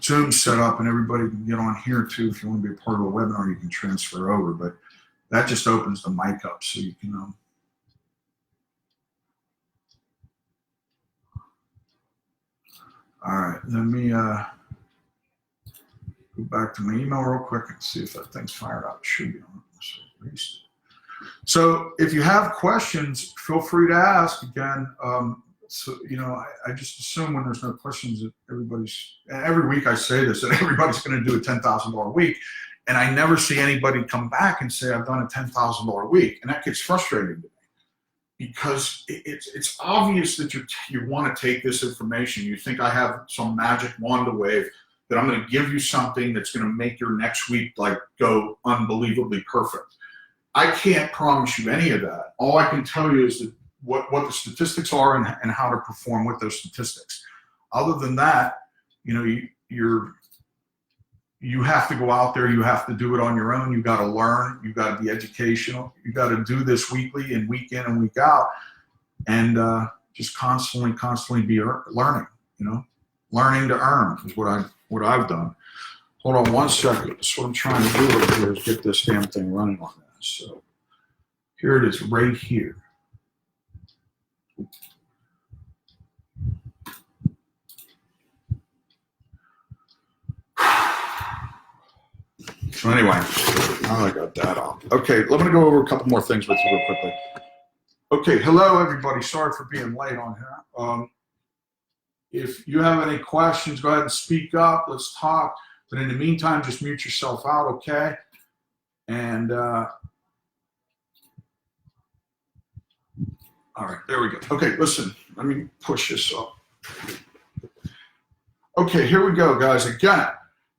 Speaker 3: Zoom set up and everybody can get on here too. If you want to be a part of a webinar, you can transfer over, but that just opens the mic up so you can all right, let me go back to my email real quick and see if that thing's fired up. It should be on at least. So if you have questions, feel free to ask again. So, you know, I just assume when there's no questions that every week I say this, that everybody's going to do a $10,000 week. And I never see anybody come back and say, I've done a $10,000 week. And that gets frustrating to me because it's obvious that you want to take this information. You think I have some magic wand to wave, that I'm going to give you something that's going to make your next week like go unbelievably perfect. I can't promise you any of that. All I can tell you is that what the statistics are and how to perform with those statistics. Other than that, you know, you have to go out there. You have to do it on your own. You got to learn. You got to be educational. You got to do this weekly and week in and week out, and just constantly be learning. You know, learning to earn is what I've done. Hold on one second. That's what I'm trying to do right here is get this damn thing running on this. So here it is right here. So anyway, now I got that off. Okay, let me go over a couple more things with you real quickly. Okay, hello everybody. Sorry for being late on here. If you have any questions, go ahead and speak up. Let's talk. But in the meantime, just mute yourself out, okay? And all right, there we go. Okay, listen, let me push this up. Okay, here we go, guys. Again,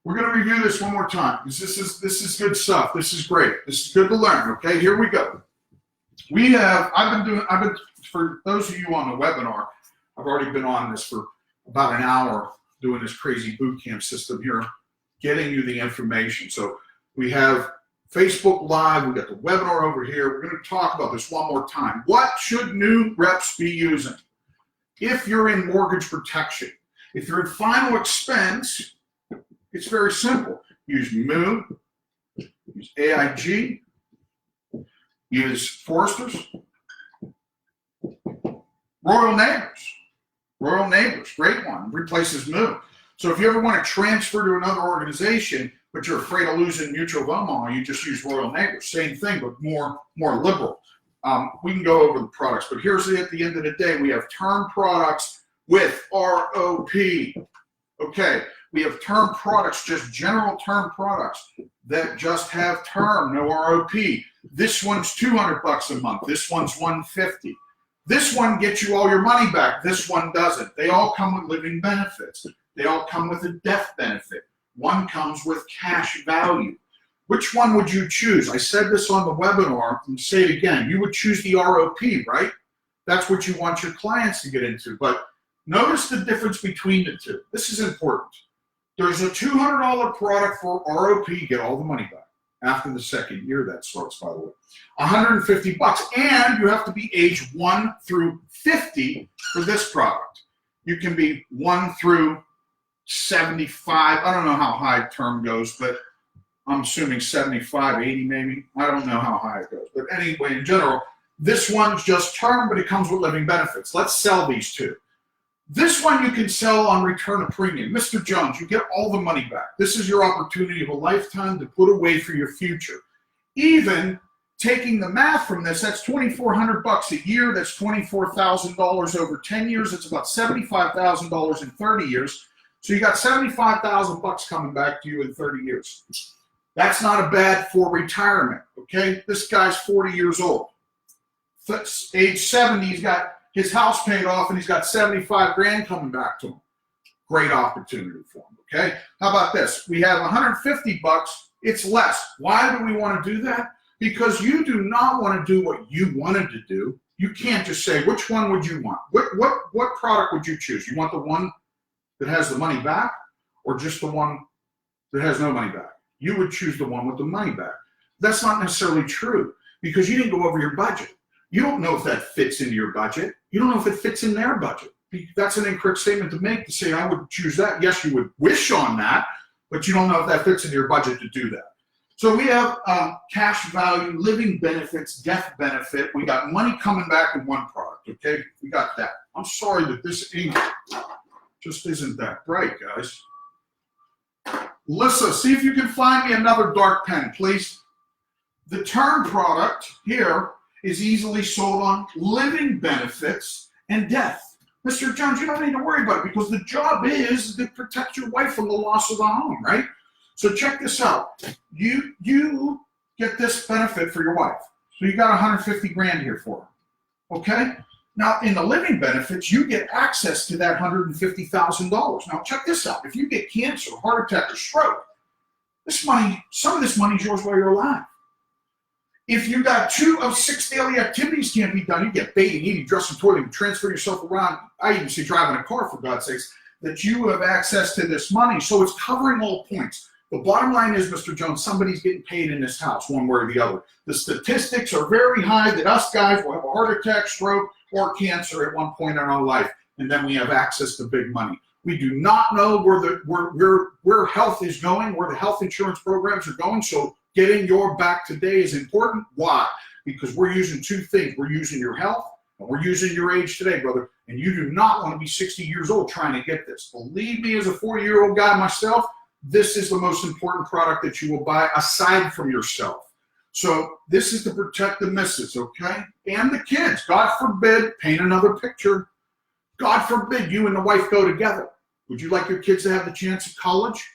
Speaker 3: we're going to review this one more time because this is good stuff. This is great. This is good to learn. Okay, here we go. I've been for those of you on the webinar, I've already been on this for about an hour doing this crazy boot camp system here, getting you the information. So we have Facebook Live, we got the webinar over here. We're going to talk about this one more time. What should new reps be using? If you're in mortgage protection, if you're in final expense, it's very simple. Use MOO, use AIG, use Foresters, Royal Neighbors. Royal Neighbors, great one, replaces MOO. So if you ever want to transfer to another organization, but you're afraid of losing Mutual of Omaha, you just use Royal Neighbors. Same thing, but more liberal. We can go over the products, but here's at the end of the day, we have term products with ROP. Okay, we have term products, just general term products that just have term, no ROP. This one's $200 a month. This one's $150. This one gets you all your money back. This one doesn't. They all come with living benefits. They all come with a death benefit. One comes with cash value. Which one would you choose? I said this on the webinar and say it again. You would choose the ROP, right? That's what you want your clients to get into. But notice the difference between the two. This is important. There's a $200 product for ROP, get all the money back. After the second year, that starts, by the way. $150, and you have to be age 1 through 50 for this product. You can be 1 through 75. I don't know how high term goes, but I'm assuming 75, 80 maybe. I don't know how high it goes. But anyway, in general, this one's just term, but it comes with living benefits. Let's sell these two. This one you can sell on return of premium. Mr. Jones, you get all the money back. This is your opportunity of a lifetime to put away for your future. Even taking the math from this, that's $2,400 a year. That's $24,000 over 10 years. It's about $75,000 in 30 years. So you got $75,000 coming back to you in 30 years. That's not bad for retirement, okay? This guy's 40 years old. Age 70, he's got his house paid off and he's got 75 grand coming back to him. Great opportunity for him, okay? How about this? We have $150, it's less. Why do we want to do that? Because you do not want to do what you wanted to do. You can't just say, which one would you want? What product would you choose? You want the one that has the money back or just the one that has no money back? You would choose the one with the money back. That's not necessarily true because you didn't go over your budget. You don't know if that fits into your budget. You don't know if it fits in their budget. That's an incorrect statement to make to say I would choose that. Yes, you would wish on that, but you don't know if that fits into your budget to do that. So we have cash value, living benefits, death benefit. We got money coming back in one product, okay? We got that. I'm sorry that this ink just isn't that bright, guys. Lissa, see if you can find me another dark pen, please. The term product here is easily sold on living benefits and death. Mr. Jones, you don't need to worry about it because the job is to protect your wife from the loss of the home, right? So check this out. You get this benefit for your wife. So you got 150 grand here for her, okay? Now, in the living benefits, you get access to that $150,000. Now, check this out. If you get cancer, heart attack, or stroke, this money, some of this money is yours while you're alive. If you got 2 of 6 daily activities can't be done, you get bathing, eating, dressing, toileting, transfer yourself around, I even say driving a car, for God's sakes, that you have access to this money. So it's covering all points. The bottom line is, Mr. Jones, somebody's getting paid in this house, one way or the other. The statistics are very high that us guys will have a heart attack, stroke, or cancer at one point in our life, and then we have access to big money. We do not know where health is going, where the health insurance programs are going, so getting your back today is important. Why? Because we're using 2 things. We're using your health, and we're using your age today, brother, and you do not want to be 60 years old trying to get this. Believe me, as a 40-year-old guy myself, this is the most important product that you will buy aside from yourself. So this is to protect the missus, okay? And the kids. God forbid, paint another picture. God forbid you and the wife go together. Would you like your kids to have the chance at college?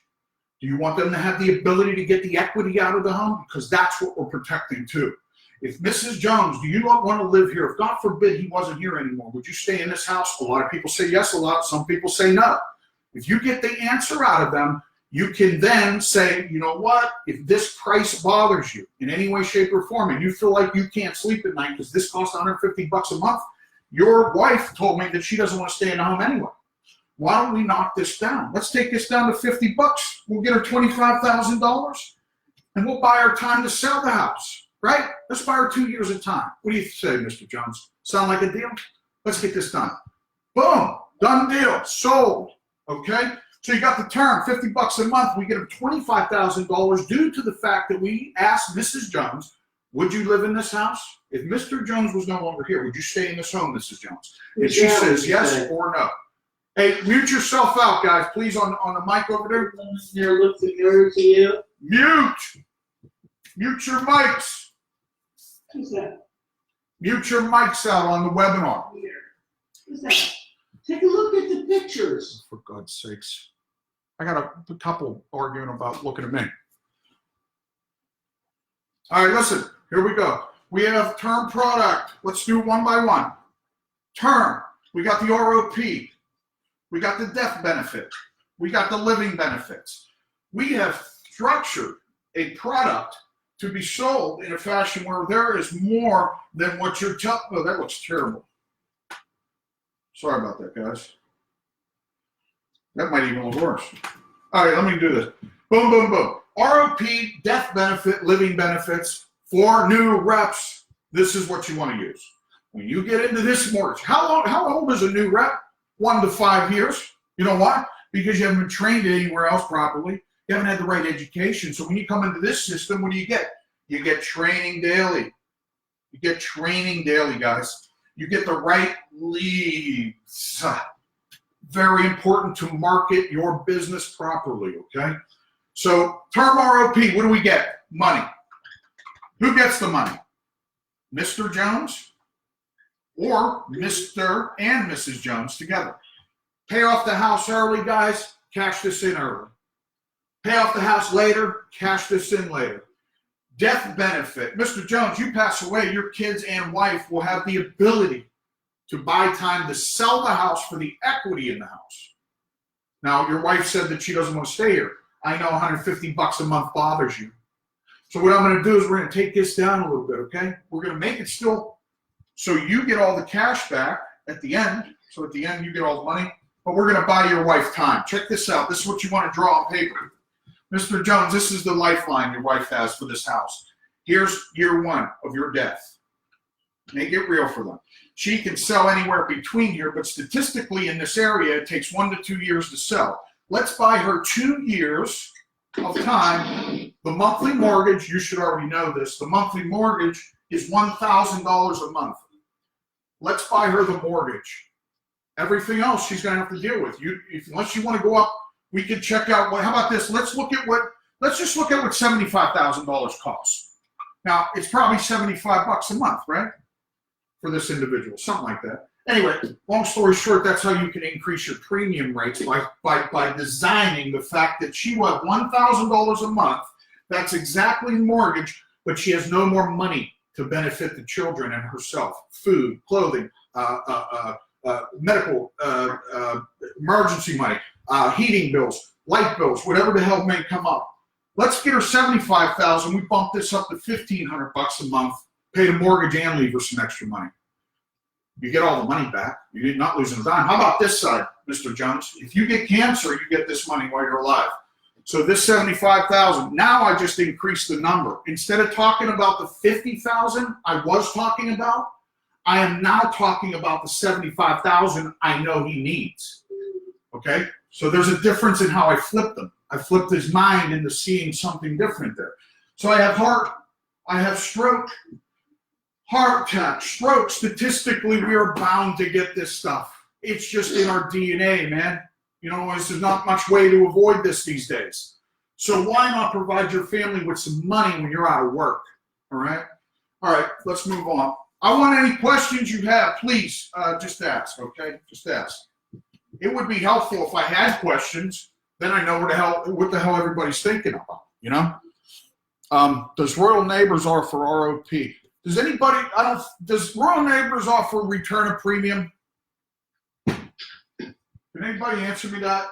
Speaker 3: Do you want them to have the ability to get the equity out of the home? Because that's what we're protecting too. If Mrs. Jones, do you not want to live here? If God forbid he wasn't here anymore, would you stay in this house? A lot of people say yes, some people say no. If you get the answer out of them, you can then say, you know what, if this price bothers you in any way, shape, or form, and you feel like you can't sleep at night because this costs $150 a month, your wife told me that she doesn't want to stay in the home anyway. Why don't we knock this down? Let's take this down to $50. We'll get her $25,000, and we'll buy her time to sell the house, right? Let's buy her 2 years of time. What do you say, Mr. Jones? Sound like a deal? Let's get this done. Boom, done deal, sold, okay? So you got the term, $50 a month. We get them $25,000 due to the fact that we asked Mrs. Jones, would you live in this house? If Mr. Jones was no longer here, would you stay in this home, Mrs. Jones? And she says yes or no. Hey, mute yourself out, guys, please, on the mic over there.
Speaker 5: There looks familiar to you.
Speaker 3: Mute. Mute your mics.
Speaker 5: Who's that?
Speaker 3: Mute your mics out on the webinar.
Speaker 5: Who's that? Take a look at the pictures.
Speaker 3: For God's sakes. I got a couple arguing about looking at me. All right, listen, here we go. We have term product. Let's do it one by one. Term, we got the ROP. We got the death benefit. We got the living benefits. We have structured a product to be sold in a fashion where there is more than what you're telling. Oh, that looks terrible. Sorry about that, guys. That might even look worse. All right, let me do this. Boom, boom, boom. ROP, death benefit, living benefits for new reps. This is what you want to use. When you get into this mortgage, how old is a new rep? 1 to 5 years. You know why? Because you haven't been trained anywhere else properly. You haven't had the right education. So when you come into this system, what do you get? You get training daily. You get training daily, guys. You get the right leads. Very important to market your business properly, okay? So term ROP, what do we get? Money. Who gets the money? Mr. Jones or Mr. and Mrs. Jones together. Pay off the house early, guys. Cash this in early. Pay off the house later. Cash this in later. Death benefit. Mr. Jones, you pass away, your kids and wife will have the ability to buy time to sell the house for the equity in the house. Now, your wife said that she doesn't want to stay here. I know $150 a month bothers you. So what I'm going to do is we're going to take this down a little bit, okay? We're going to make it still so you get all the cash back at the end. So at the end, you get all the money. But we're going to buy your wife time. Check this out. This is what you want to draw on paper. Mr. Jones, this is the lifeline your wife has for this house. Here's year 1 of your death. Make it real for them. She can sell anywhere between here, but statistically in this area, it takes 1 to 2 years to sell. Let's buy her 2 years of time. The monthly mortgage, you should already know this, the monthly mortgage is $1,000 a month. Let's buy her the mortgage. Everything else she's going to have to deal with. Unless you want to go up, we could check out, how about this? Let's just look at what $75,000 costs. Now, it's probably $75 a month, right? For this individual, something like that. Anyway, long story short, that's how you can increase your premium rates by designing the fact that she will have $1,000 a month. That's exactly mortgage, but she has no more money to benefit the children and herself. Food, clothing, medical, emergency money, heating bills, light bills, whatever the hell may come up. Let's get her $75,000. We bump this up to $1,500 a month. Pay the mortgage and leave her some extra money. You get all the money back. You're not losing a dime. How about this side, Mr. Jones? If you get cancer, you get this money while you're alive. So this $75,000. Now I just increased the number. Instead of talking about the $50,000 I was talking about, I am now talking about the $75,000 I know he needs. Okay? So there's a difference in how I flipped them. I flipped his mind into seeing something different there. So I have heart, I have stroke, heart attack, stroke. Statistically, we are bound to get this stuff. It's just in our DNA, man. You know, there's not much way to avoid this these days. So why not provide your family with some money when you're out of work? All right? All right, let's move on. I want any questions you have, please, just ask, okay? Just ask. It would be helpful if I had questions. Then I know what the hell everybody's thinking about, you know? Does Royal Neighbors offer ROP? Does anybody, does Royal Neighbors offer return of premium? Can anybody answer me that?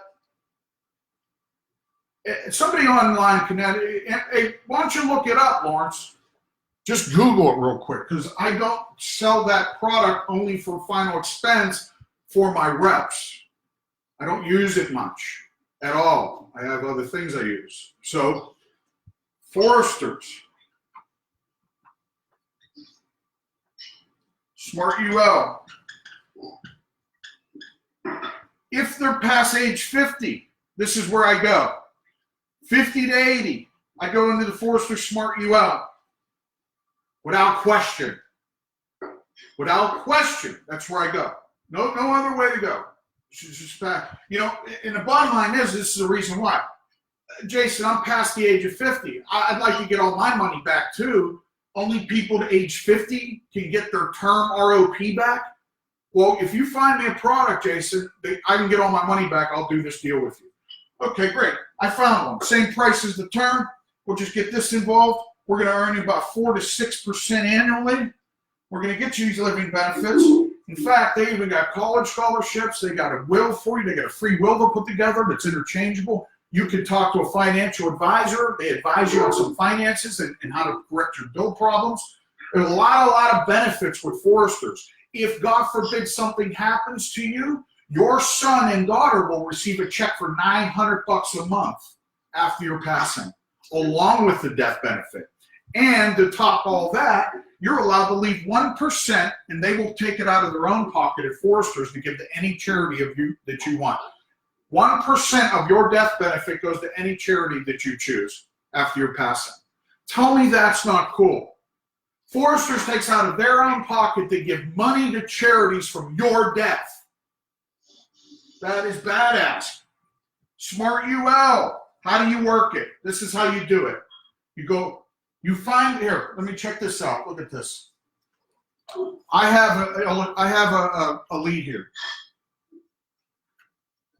Speaker 3: Somebody online can, hey, why don't you look it up, Lawrence? Just Google it real quick, because I don't sell that product only for final expense for my reps. I don't use it much at all. I have other things I use. So, Foresters, Smart UL. If they're past age 50, this is where I go. 50 to 80, I go into the Forester Smart UL. Without question. Without question, that's where I go. No other way to go. Just back. You know, and the bottom line is, this is the reason why. Jason, I'm past the age of 50. I'd like to get all my money back too. Only people to age 50 can get their term ROP back. Well, if you find me a product, Jason, I can get all my money back. I'll do this deal with you. Okay, great. I found one. Same price as the term. We'll just get this involved. We're going to earn you about 4 to 6% annually. We're going to get you these living benefits. In fact, they even got college scholarships. They got a will for you. They got a free will they'll put together that's interchangeable. You can talk to a financial advisor. They advise you on some finances and how to correct your bill problems. There's a lot of benefits with Foresters. If, God forbid, something happens to you, your son and daughter will receive a check for $900 a month after your passing, along with the death benefit. And to top all that, you're allowed to leave 1%, and they will take it out of their own pocket at Foresters to give to any charity that you want. 1% of your death benefit goes to any charity that you choose after your passing. Tell me that's not cool. Foresters takes out of their own pocket to give money to charities from your death. That is badass. Smart UL. How do you work it? This is how you do it. You find here. Let me check this out. Look at this. I have a lead here.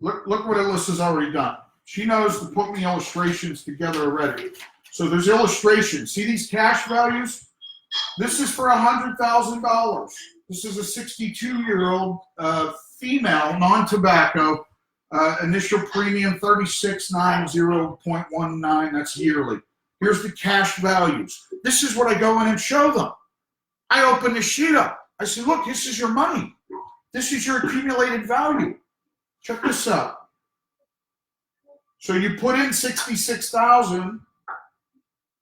Speaker 3: Look what Alyssa's already done. She knows to put me illustrations together already. So there's illustrations. See these cash values? This is for $100,000. This is a 62-year-old female, non-tobacco, initial premium 3690.19. That's yearly. Here's the cash values. This is what I go in and show them. I open the sheet up. I say, look, this is your money. This is your accumulated value. Check this out. So you put in $66,000,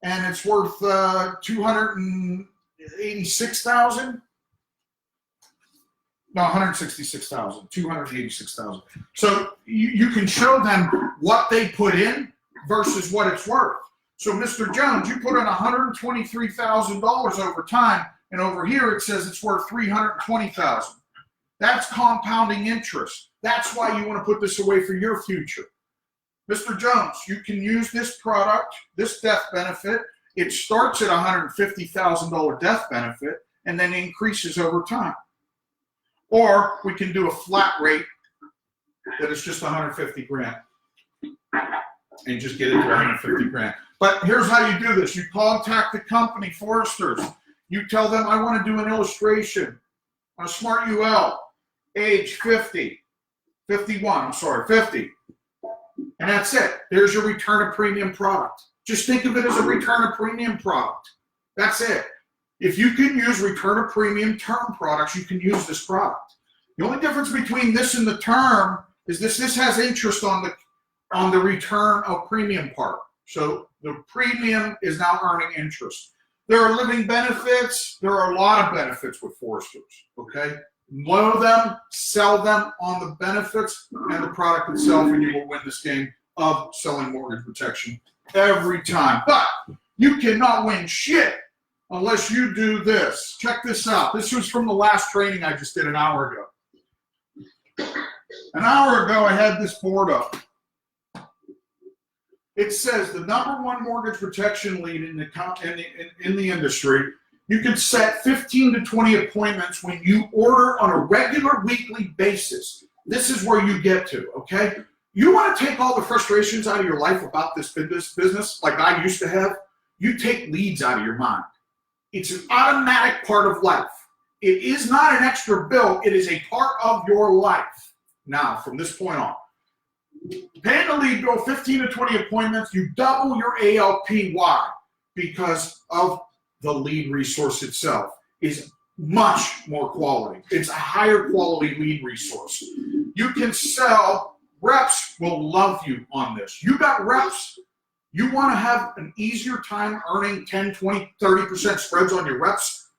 Speaker 3: and it's worth $286,000. No, $166,000. $286,000. So you can show them what they put in versus what it's worth. So, Mr. Jones, you put in $123,000 over time, and over here it says it's worth $320,000. That's compounding interest. That's why you want to put this away for your future. Mr. Jones, you can use this product, this death benefit, It starts at $150,000 death benefit and then increases over time. Or we can do a flat rate that is just 150 grand and just get it to 150 grand. But here's how you do this. You contact the company, Foresters. You tell them, I want to do an illustration on a smart UL, age 50. And that's it. There's your return of premium product. Just think of it as a return of premium product. That's it. If you can use return of premium term products, you can use this product. The only difference between this and the term is this has interest on the return of premium part. So the premium is now earning interest. There are living benefits. There are a lot of benefits with Foresters, okay? Load them, sell them on the benefits and the product itself, and you will win this game of selling mortgage protection every time. But you cannot win shit unless you do this. Check this out. This was from the last training I just did an hour ago. An hour ago, I had this board up. It says the #1 mortgage protection lead in the industry. You can set 15 to 20 appointments when you order on a regular weekly basis. This is where you get to, okay? You want to take all the frustrations out of your life about this business, like I used to have? You take leads out of your mind. It's an automatic part of life. It is not an extra bill. It is a part of your life. Now, from this point on, paying a lead bill, 15 to 20 appointments, you double your ALP. Why? Because of the lead resource itself is much more quality. It's a higher quality lead resource. You can sell, reps will love you on this. You got reps, you want to have an easier time earning 10, 20, 30% spreads on your reps,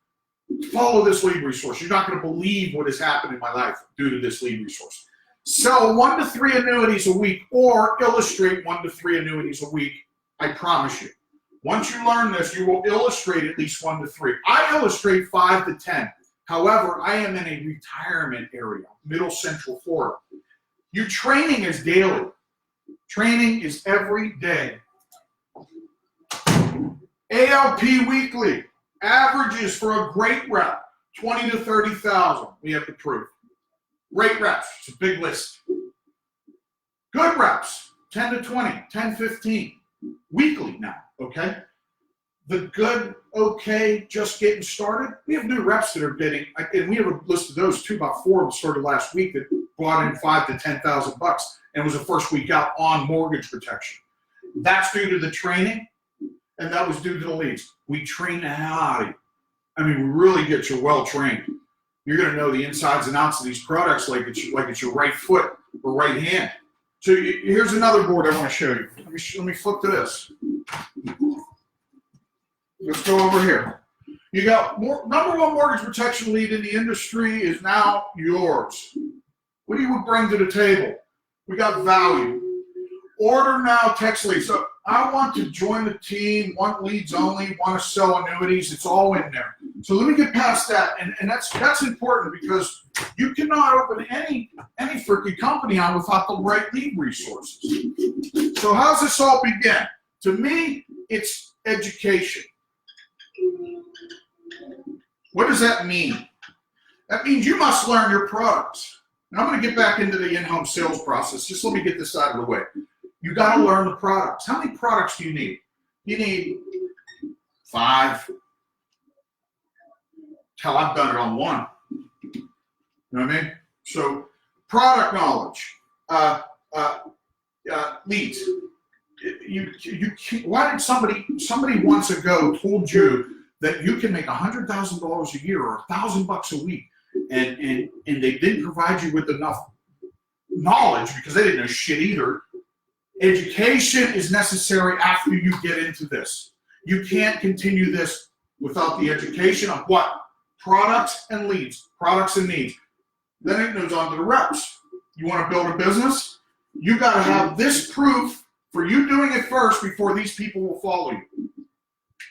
Speaker 3: follow this lead resource. You're not going to believe what has happened in my life due to this lead resource. Sell 1 to 3 annuities a week or illustrate 1 to 3 annuities a week. I promise you. Once you learn this, you will illustrate at least 1 to 3. I illustrate 5 to 10. However, I am in a retirement area, Middle Central Florida. Your training is daily. Training is every day. ALP weekly. Averages for a great rep, 20 to 30,000. We have to prove. Great reps. It's a big list. Good reps, 10 to 20, 10, 15. Weekly now, okay? The good, okay, just getting started. We have new reps that are getting, and we have a list of those too, about 4 that started last week that brought in $5,000 to $10,000 and was the first week out on mortgage protection. That's due to the training, and that was due to the leads. We train the hell out of you. I mean, we really get you well trained. You're going to know the insides and outs of these products like it's your right foot or right hand. So here's another board I want to show you. Let me flip to this. Let's go over here. You got #1 mortgage protection lead in the industry is now yours. What do you bring to the table? We got value. Order now, text leads. So I want to join the team, want leads only, want to sell annuities. It's all in there. So let me get past that, and that's important because you cannot open any freaking company on without the right lead resources. So how's this all begin? To me, it's education. What does that mean? That means you must learn your products. And I'm going to get back into the in-home sales process. Just let me get this out of the way. You got to learn the products. How many products do you need? You need 5. Hell, I've done it on 1. You know what I mean? So, product knowledge, leads. Why did somebody once ago told you that you can make $100,000 a year or $1,000 a week, and they didn't provide you with enough knowledge because they didn't know shit either. Education is necessary after you get into this. You can't continue this without the education of what? Products and leads, products and needs. Then it goes on to the reps. You want to build a business? You got to have this proof for you doing it first before these people will follow you.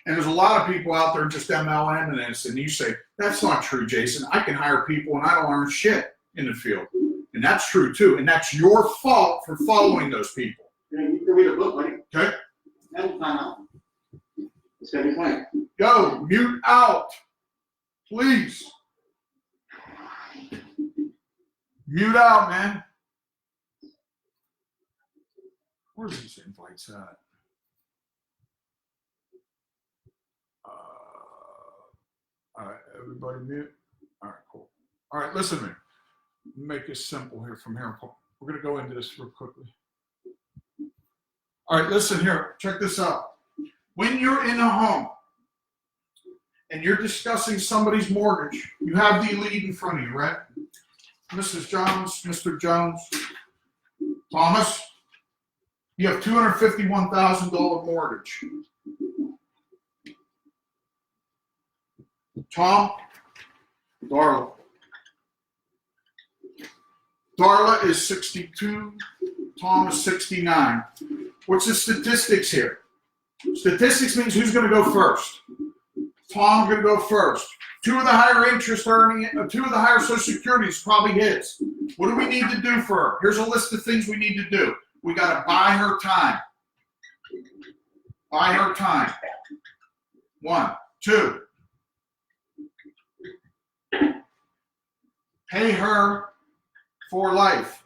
Speaker 3: And there's a lot of people out there just MLM this, and you say, that's not true, Jason. I can hire people and I don't learn shit in the field. And that's true too. And that's your fault for following those people.
Speaker 5: You can read a book, buddy.
Speaker 3: Okay?
Speaker 5: That'll find out. It's gonna be fine.
Speaker 3: Yo, mute out, please. Mute out, man. Where's these invites at? All right, everybody mute. All right, cool. All right, listen to me. Make this simple here from here. We're going to go into this real quickly. All right, listen here. Check this out. When you're in a home and you're discussing somebody's mortgage, you have the lead in front of you, right? Mrs. Jones, Mr. Jones, Thomas, you have $251,000 mortgage. Tom, Darla. Darla is 62, Tom is 69. What's the statistics here? Statistics means who's going to go first. Tom's going to go first. Two of the higher interest earning, two of the higher Social Security is probably his. What do we need to do for her? Here's a list of things we need to do. We got to buy her time. Buy her time. 1, 2. Pay her for life.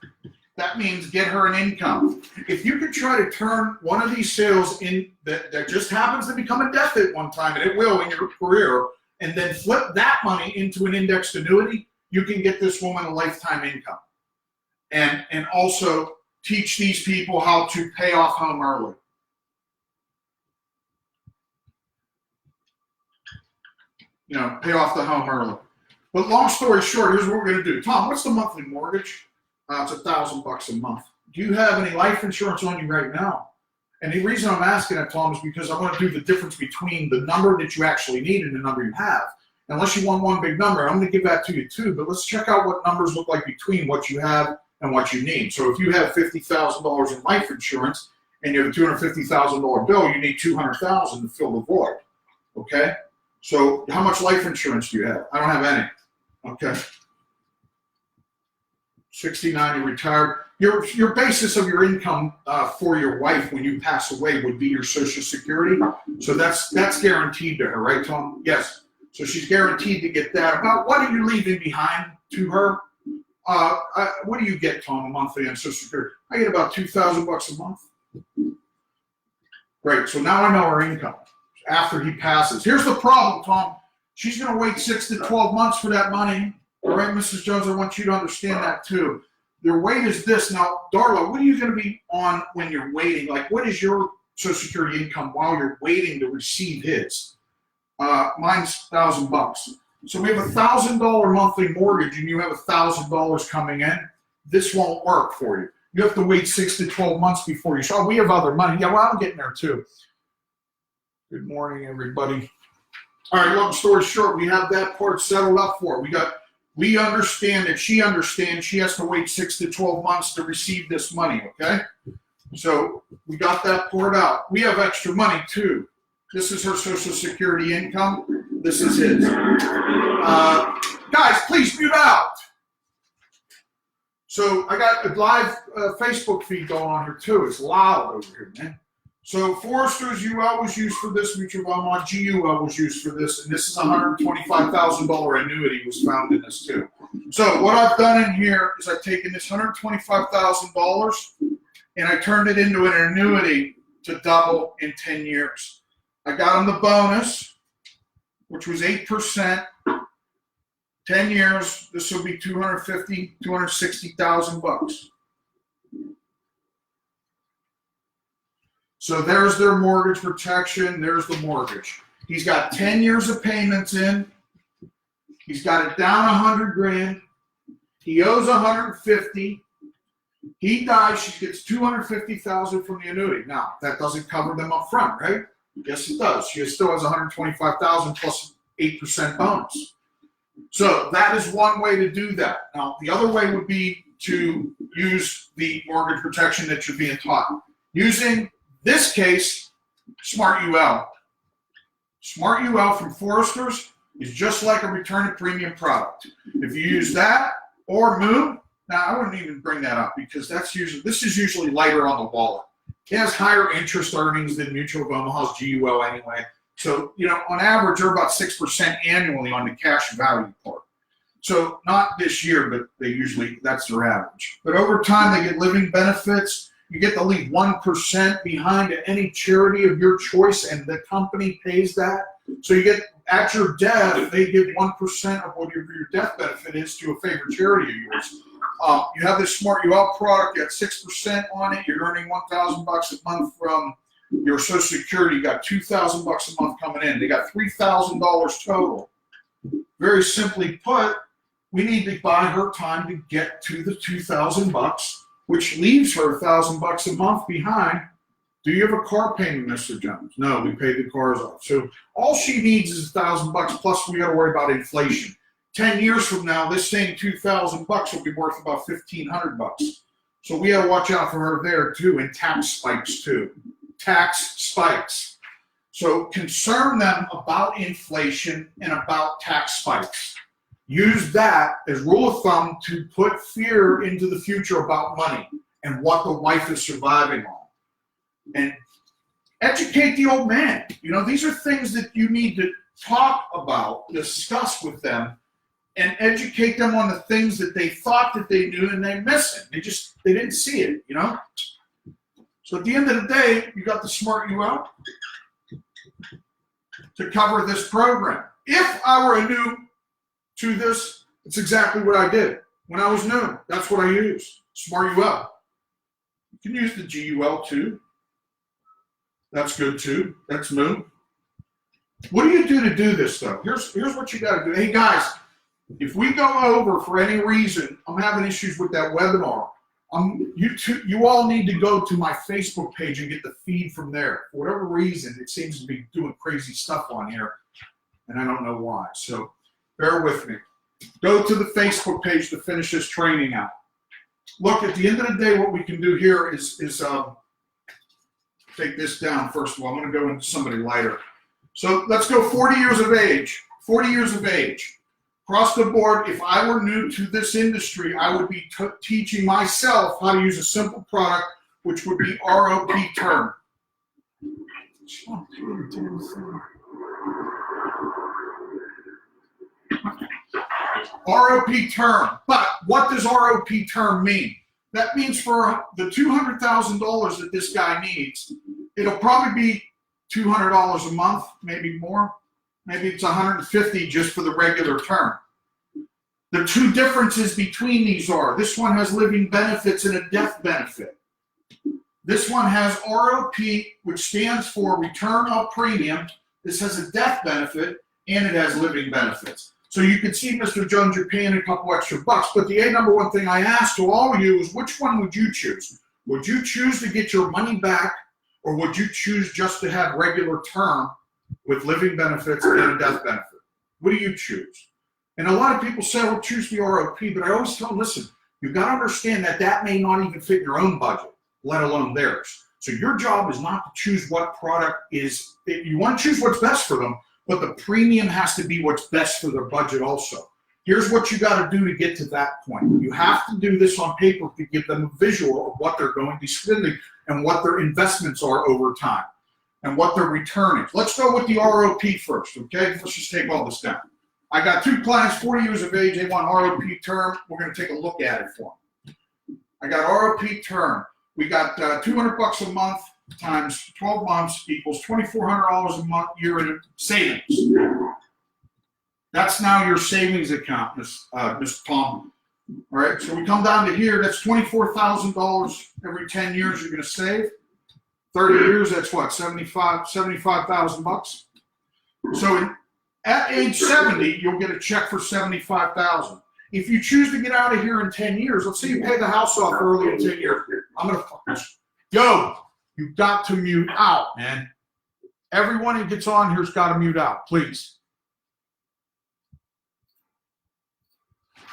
Speaker 3: That means get her an income. If you could try to turn one of these sales in that just happens to become a death at one time, and it will in your career, and then flip that money into an indexed annuity, you can get this woman a lifetime income. And also teach these people how to pay off home early. You know, pay off the home early. But long story short, here's what we're going to do. Tom, what's the monthly mortgage? It's $1,000 a month. Do you have any life insurance on you right now? And the reason I'm asking that, Tom, is because I want to do the difference between the number that you actually need and the number you have. Unless you want one big number, I'm going to give that to you too, but let's check out what numbers look like between what you have and what you need. So if you have $50,000 in life insurance and you have a $250,000 bill, you need $200,000 to fill the void. Okay? So how much life insurance do you have? I don't have any. Okay. 69, you're retired. Your basis of your income for your wife when you pass away would be your Social Security. So that's guaranteed to her, right, Tom? Yes. So she's guaranteed to get that. About what are you leaving behind to her? What do you get, Tom, a monthly on Social Security? I get about $2,000 a month. Great. So now I know her income after he passes. Here's the problem, Tom. She's going to wait 6 to 12 months for that money. All right, Mrs. Jones, I want you to understand that too. Their wait is this. Now, Darla, what are you going to be on when you're waiting? Like, what is your Social Security income while you're waiting to receive his? Mine's $1,000. So we have $1,000 monthly mortgage, and you have $1,000 coming in. This won't work for you. You have to wait 6 to 12 months before you show. We have other money. Yeah, well, I'm getting there too. Good morning, everybody. All right, long story short, we have that part settled up for her. We understand that she understands she has to wait 6 to 12 months to receive this money, okay? So we got that poured out. We have extra money too. This is her Social Security income. This is his. Guys, please mute out. So I got a live Facebook feed going on here too. It's loud over here, man. So Forrester's UL was used for this, Mutual Vermont GUL was used for this, and this is a $125,000 annuity was found in this too. So what I've done in here is I've taken this $125,000 and I turned it into an annuity to double in 10 years. I got him the bonus, which was 8%. 10 years, this will be $260,000. So there's their mortgage protection. There's the mortgage. He's got 10 years of payments in. He's got it down $100,000. He owes $150,000. He dies. She gets $250,000 from the annuity. Now that doesn't cover them up front, right? Yes, it does. She still has $125,000 plus 8% bonus. So that is one way to do that. Now the other way would be to use the mortgage protection that you're being taught using. This case, Smart UL. Smart UL from Forrester's is just like a return of premium product. If you use that or Moon, now I wouldn't even bring that up because this is usually lighter on the wallet. It has higher interest earnings than Mutual of Omaha's GUL anyway. So, on average, they're about 6% annually on the cash value part. So not this year, but that's their average. But over time, they get living benefits. You get to leave 1% behind to any charity of your choice, and the company pays that. So you get, at your death, they give 1% of what your death benefit is to a favorite charity of yours. You have this Smart You Out product, you got 6% on it, you're earning $1,000 a month from your Social Security, you got $2,000 a month coming in. They got $3,000 total. Very simply put, we need to buy her time to get to the $2,000, which leaves her $1,000 a month behind. Do you have a car payment, Mr. Jones? No, we paid the cars off. So all she needs is $1,000 plus we got to worry about inflation. 10 years from now, this same $2,000 will be worth about $1,500. So we got to watch out for her there too, and tax spikes too. Tax spikes. So concern them about inflation and about tax spikes. Use that as rule of thumb to put fear into the future about money and what the wife is surviving on. And educate the old man. These are things that you need to talk about, discuss with them, and educate them on the things that they thought that they knew and they missed it. They didn't see it, So at the end of the day, you got to Smart You Out to cover this program. If I were new to this, it's exactly what I did. When I was new, that's what I used. Smart You Out. You can use the GUL too. That's good too. That's new. What do you do to do this though? Here's what you got to do. Hey guys, if we go over for any reason, I'm having issues with that webinar. You all need to go to my Facebook page and get the feed from there. For whatever reason, it seems to be doing crazy stuff on here, and I don't know why. So bear with me. Go to the Facebook page to finish this training out. Look, at the end of the day, what we can do here is take this down first of all. I'm going to go into somebody lighter. So let's go 40 years of age. 40 years of age. Across the board, if I were new to this industry, I would be teaching myself how to use a simple product, which would be ROP term. ROP term. But what does ROP term mean? That means for the $200,000 that this guy needs, it'll probably be $200 a month, maybe more. Maybe it's $150 just for the regular term. The two differences between these are, this one has living benefits and a death benefit. This one has ROP, which stands for return of premium. This has a death benefit and it has living benefits. So you can see, Mr. Jones, you're paying a couple extra bucks. But the number one thing I ask to all of you is, which one would you choose? Would you choose to get your money back, or would you choose just to have regular term with living benefits and a death benefit? What do you choose? And a lot of people say, well, choose the ROP, but I always tell them, listen, you've got to understand that may not even fit your own budget, let alone theirs. So your job is not to choose what product is, you want to choose what's best for them, but the premium has to be what's best for their budget also. Here's what you got to do to get to that point. You have to do this on paper to give them a visual of what they're going to be spending and what their investments are over time and what their return is. Let's go with the ROP first, okay? Let's just take all this down. I got two clients, 40 years of age, they want ROP term. We're going to take a look at it for them. I got ROP term. We got $200 a month times 12 months equals $2,400 a month year in savings. That's now your savings account, Miss Tom. All right, so we come down to here, that's $24,000 every 10 years you're going to save. 30 years, that's what, $75,000. So at age 70, you'll get a check for $75,000. If you choose to get out of here in 10 years, let's say you pay the house off early in 10 years. I'm going to go. You've got to mute out, man. Everyone who gets on here's got to mute out, please.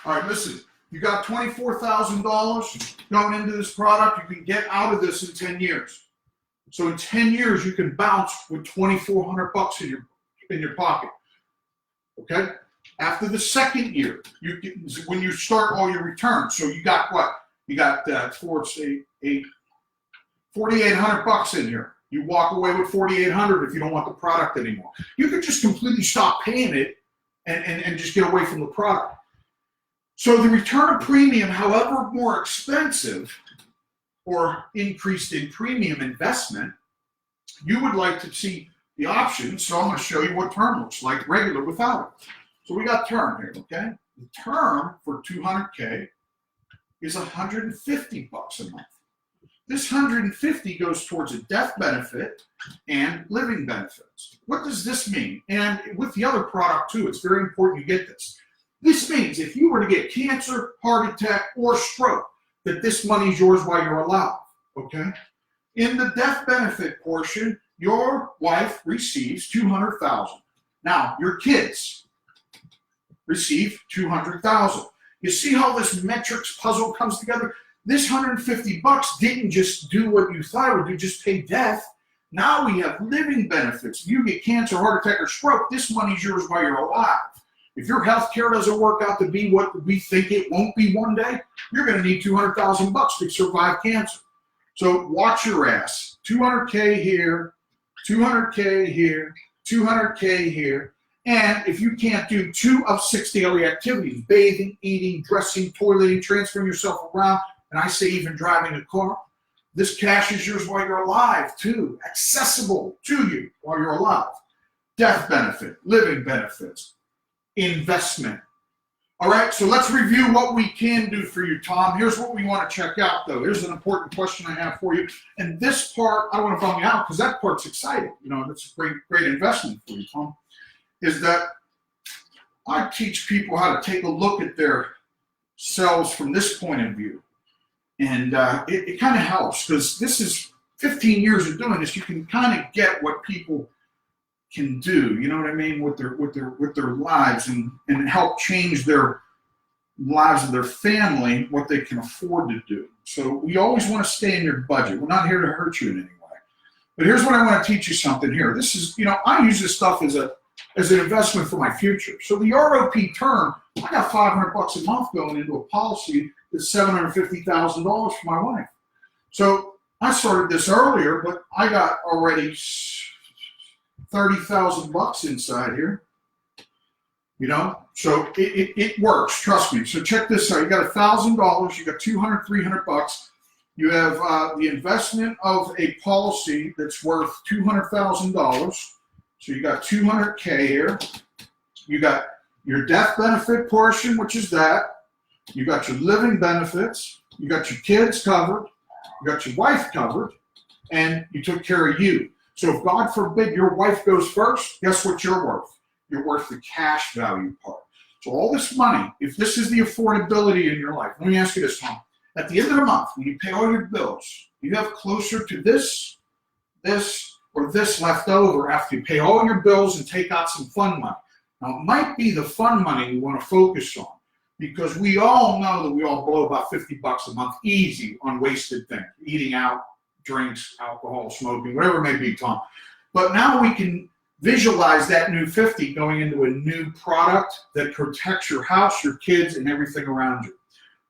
Speaker 3: All right, listen. You got $24,000 going into this product. You can get out of this in 10 years. So in 10 years, you can bounce with $2,400 in your pocket. Okay? After the second year, when you start all your returns, so you got what? You got $4,800 in here. You walk away with $4,800 if you don't want the product anymore. You could just completely stop paying it and just get away from the product. So the return of premium, however more expensive or increased in premium investment, you would like to see the options. So I'm going to show you what term looks like, regular without it. So we got term here, okay? The term for 200K is $150 a month. This $150 goes towards a death benefit and living benefits. What does this mean? And with the other product too, it's very important you get this. This means if you were to get cancer, heart attack, or stroke, that this money is yours while you're alive, okay? In the death benefit portion, your wife receives $200,000. Now, your kids receive $200,000. You see how this metrics puzzle comes together? This $150 didn't just do what you thought it would do, just pay death. Now we have living benefits. If you get cancer, heart attack, or stroke, this money's yours while you're alive. If your health care doesn't work out to be what we think it won't be one day, you're going to need $200,000 to survive cancer. So watch your ass. 200K here, 200K here, 200K here. And if you can't do 2 of 6 daily activities, bathing, eating, dressing, toileting, transferring yourself around, and I say even driving a car, this cash is yours while you're alive too, accessible to you while you're alive. Death benefit, living benefits, investment. All right, so let's review what we can do for you, Tom. Here's what we want to check out, though. Here's an important question I have for you. And this part, I want to bum you out because that part's exciting. You know, that's a great investment for you, Tom. Is that I teach people how to take a look at their selves from this point of view. And it kind of helps because this is 15 years of doing this. You can kind of get what people can do, you know what I mean, with their lives and help change their lives of their family, what they can afford to do. So we always want to stay in your budget. We're not here to hurt you in any way. But here's what I want to teach you something here. This is, you know, I use this stuff as an investment for my future. So the ROP term, I got $500 a month going into a policy that's $750,000 for my wife. So I started this earlier, but I got already $30,000 inside here, you know, so it works, trust me. So check this out. You got $1,000, you got $200, $300. You have the investment of a policy that's worth $200,000. So you got 200K here. You got your death benefit portion, which is that. You got your living benefits. You got your kids covered. You got your wife covered, and you took care of you. So if God forbid your wife goes first, guess what you're worth? You're worth the cash value part. So all this money, if this is the affordability in your life, let me ask you this, Tom. At the end of the month, when you pay all your bills, you have closer to this, or this left over after you pay all your bills and take out some fun money. Now, it might be the fun money you want to focus on because we all know that we all blow about $50 a month easy on wasted things, eating out, drinks, alcohol, smoking, whatever it may be, Tom. But now we can visualize that new 50 going into a new product that protects your house, your kids, and everything around you.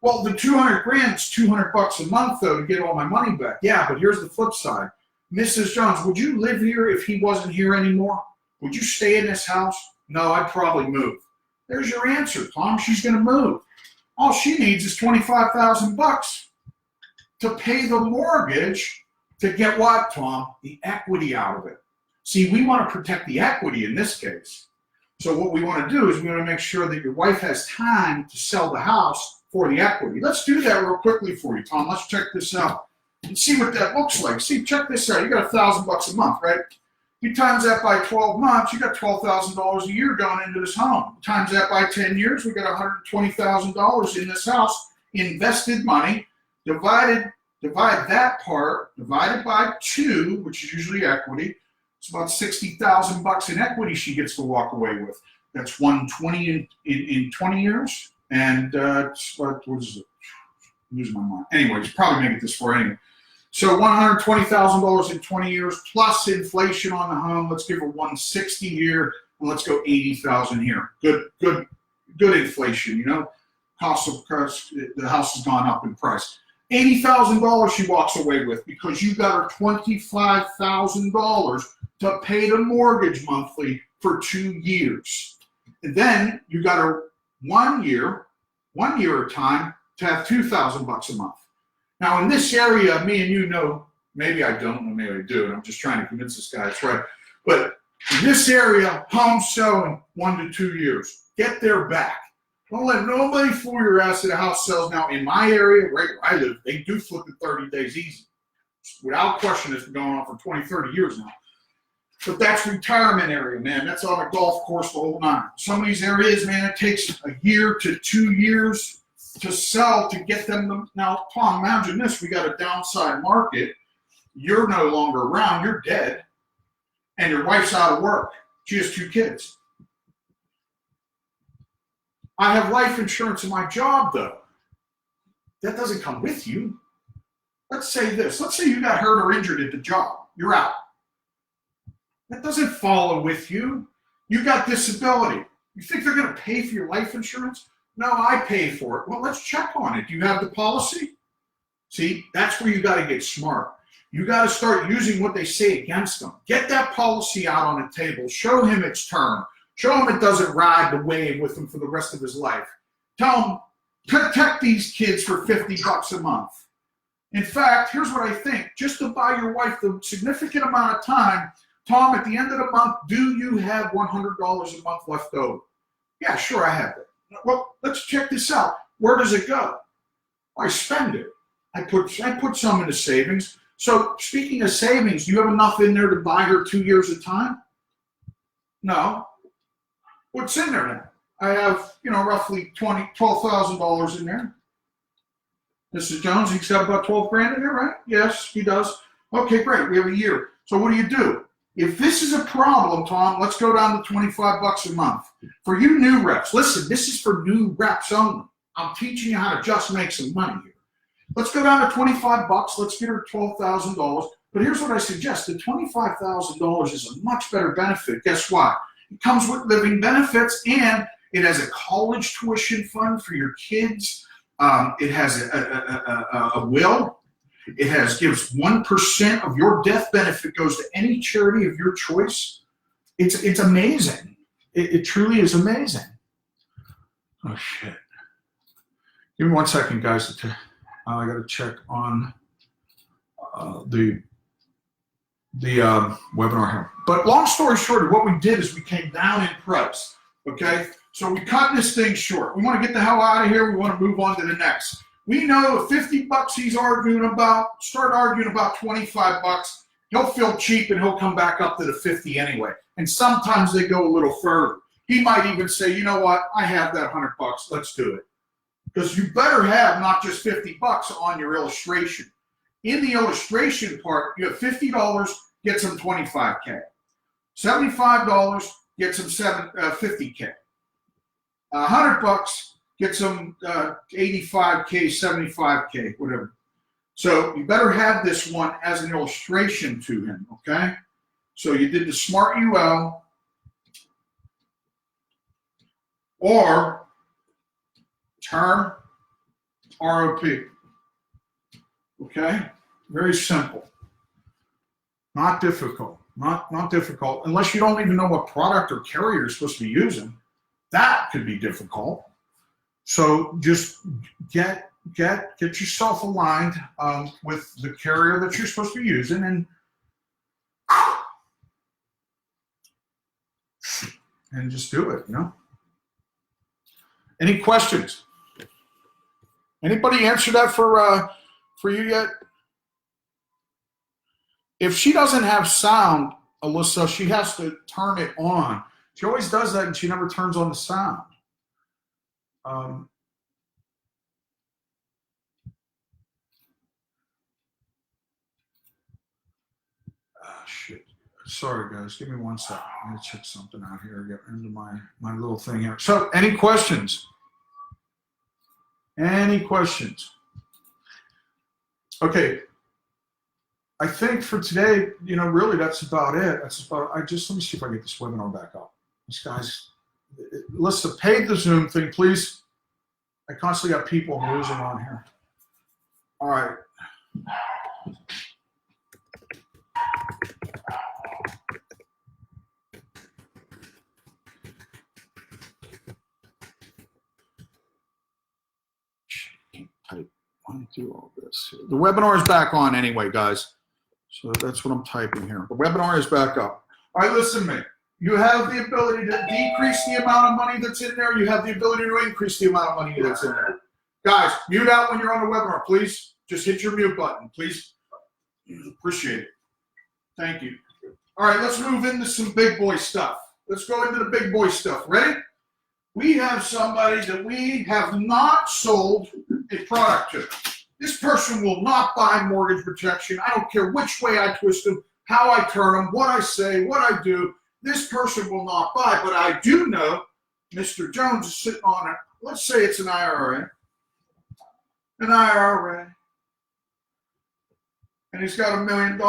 Speaker 3: Well, the 200 grand is $200 a month, though, to get all my money back. Yeah, but here's the flip side. Mrs. Jones, would you live here if he wasn't here anymore? Would you stay in this house? No, I'd probably move. There's your answer, Tom. She's going to move. All she needs is $25,000 to pay the mortgage to get what, Tom? The equity out of it. See, we want to protect the equity in this case. So what we want to do is we want to make sure that your wife has time to sell the house for the equity. Let's do that real quickly for you, Tom. Let's check this out and see what that looks like. See, check this out. You got $1,000 a month, right? You times that by 12 months, you got $12,000 a year going into this home. Times that by 10 years, we got $120,000 in this house, invested money, divide that part, divided by 2, which is usually equity. It's about $60,000 in equity she gets to walk away with. That's $120 in 20 years. And it's what is it? I'm losing my mind. Anyways, probably make it this far anyway. So $120,000 in 20 years plus inflation on the home. Let's give her $160 here, and let's go $80,000 here. Good inflation. You know, the house has gone up in price. $80,000 she walks away with because you got her $25,000 to pay the mortgage monthly for 2 years. And then you got her 1 year at a time to have $2,000 a month. Now in this area, me and you know, maybe I don't know, maybe I do, and I'm just trying to convince this guy it's right. But in this area, homes selling 1 to 2 years. Get their back. Don't let nobody fool your ass that a house sells. Now, in my area, right where I live, they do flip in 30 days easy. Without question, it's been going on for 20, 30 years now. But that's retirement area, man. That's on a golf course the whole nine. Some of these areas, man, it takes a year to 2 years to sell to get them to, now, Tom, imagine this. We got a downside market. You're no longer around. You're dead. And your wife's out of work. She has 2 kids. I have life insurance in my job, though. That doesn't come with you. Let's say this. Let's say you got hurt or injured at the job. You're out. That doesn't follow with you. You got disability. You think they're going to pay for your life insurance? No, I pay for it. Well, let's check on it. Do you have the policy? See, that's where you got to get smart. You got to start using what they say against them. Get that policy out on the table. Show him its term. Show him it doesn't ride the wave with him for the rest of his life. Tell him, protect these kids for $50 a month. In fact, here's what I think. Just to buy your wife the significant amount of time, Tom, at the end of the month, do you have $100 a month left over? Yeah, sure, I have it. Well, let's check this out. Where does it go? I spend it. I put some into savings. So speaking of savings, do you have enough in there to buy her 2 years of time? No. What's in there now? I have, roughly $12,000 in there. Mrs. Jones, he's got about 12 grand in there, right? Yes, he does. Okay, great. We have a year. So what do? If this is a problem, Tom, let's go down to $25 a month. For you new reps, listen, this is for new reps only. I'm teaching you how to just make some money here. Let's go down to $25. Let's get her $12,000. But here's what I suggest. The $25,000 is a much better benefit. Guess what? It comes with living benefits, and it has a college tuition fund for your kids. It has a will. It gives 1% of your death benefit goes to any charity of your choice. It's amazing. It truly is amazing. Oh shit! Give me 1 second, guys. I got to check on the webinar here. But long story short, what we did is we came down in price. Okay, so we cut this thing short. We want to get the hell out of here. We want to move on to the next. We know $50 he's arguing about, start arguing about $25, he'll feel cheap and he'll come back up to the 50 anyway. And sometimes they go a little further. He might even say, you know what, I have that $100, let's do it. Because you better have not just $50 on your illustration. In the illustration part, you have $50, gets him $25K. $75 gets him $50K. $100 gets them 85K, 75K, whatever. So you better have this one as an illustration to him, okay? So you did the Smart UL or term ROP, okay? Very simple. Not difficult, not difficult, unless you don't even know what product or carrier you're supposed to be using. That could be difficult. So just get yourself aligned with the carrier that you're supposed to be using, and just do it. Any questions? Anybody answer that for you yet? If she doesn't have sound, Alyssa, she has to turn it on. She always does that, and she never turns on the sound. Shit. Sorry, guys. Give me 1 second. I'm going to check something out here. Get into my little thing here. So, any questions? Any questions? Okay. I think for today, really that's about it. Let me see if I get this webinar back up. These guys, listen, paid the Zoom thing, please. I constantly got people losing on here. All right. Type. Why don't I do all this? The webinar is back on anyway, guys. So that's what I'm typing here. The webinar is back up. All right, listen to me. You have the ability to decrease the amount of money that's in there. You have the ability to increase the amount of money that's in there. Guys, mute out when you're on the webinar, please. Just hit your mute button, please. Appreciate it. Thank you. All right, let's move into some big boy stuff. Let's go into the big boy stuff. Ready? We have somebody that we have not sold a product to. This person will not buy mortgage protection. I don't care which way I twist them, how I turn them, what I say, what I do. This person will not buy, but I do know Mr. Jones is sitting on it. Let's say it's an IRA. An IRA. And he's got $1 million.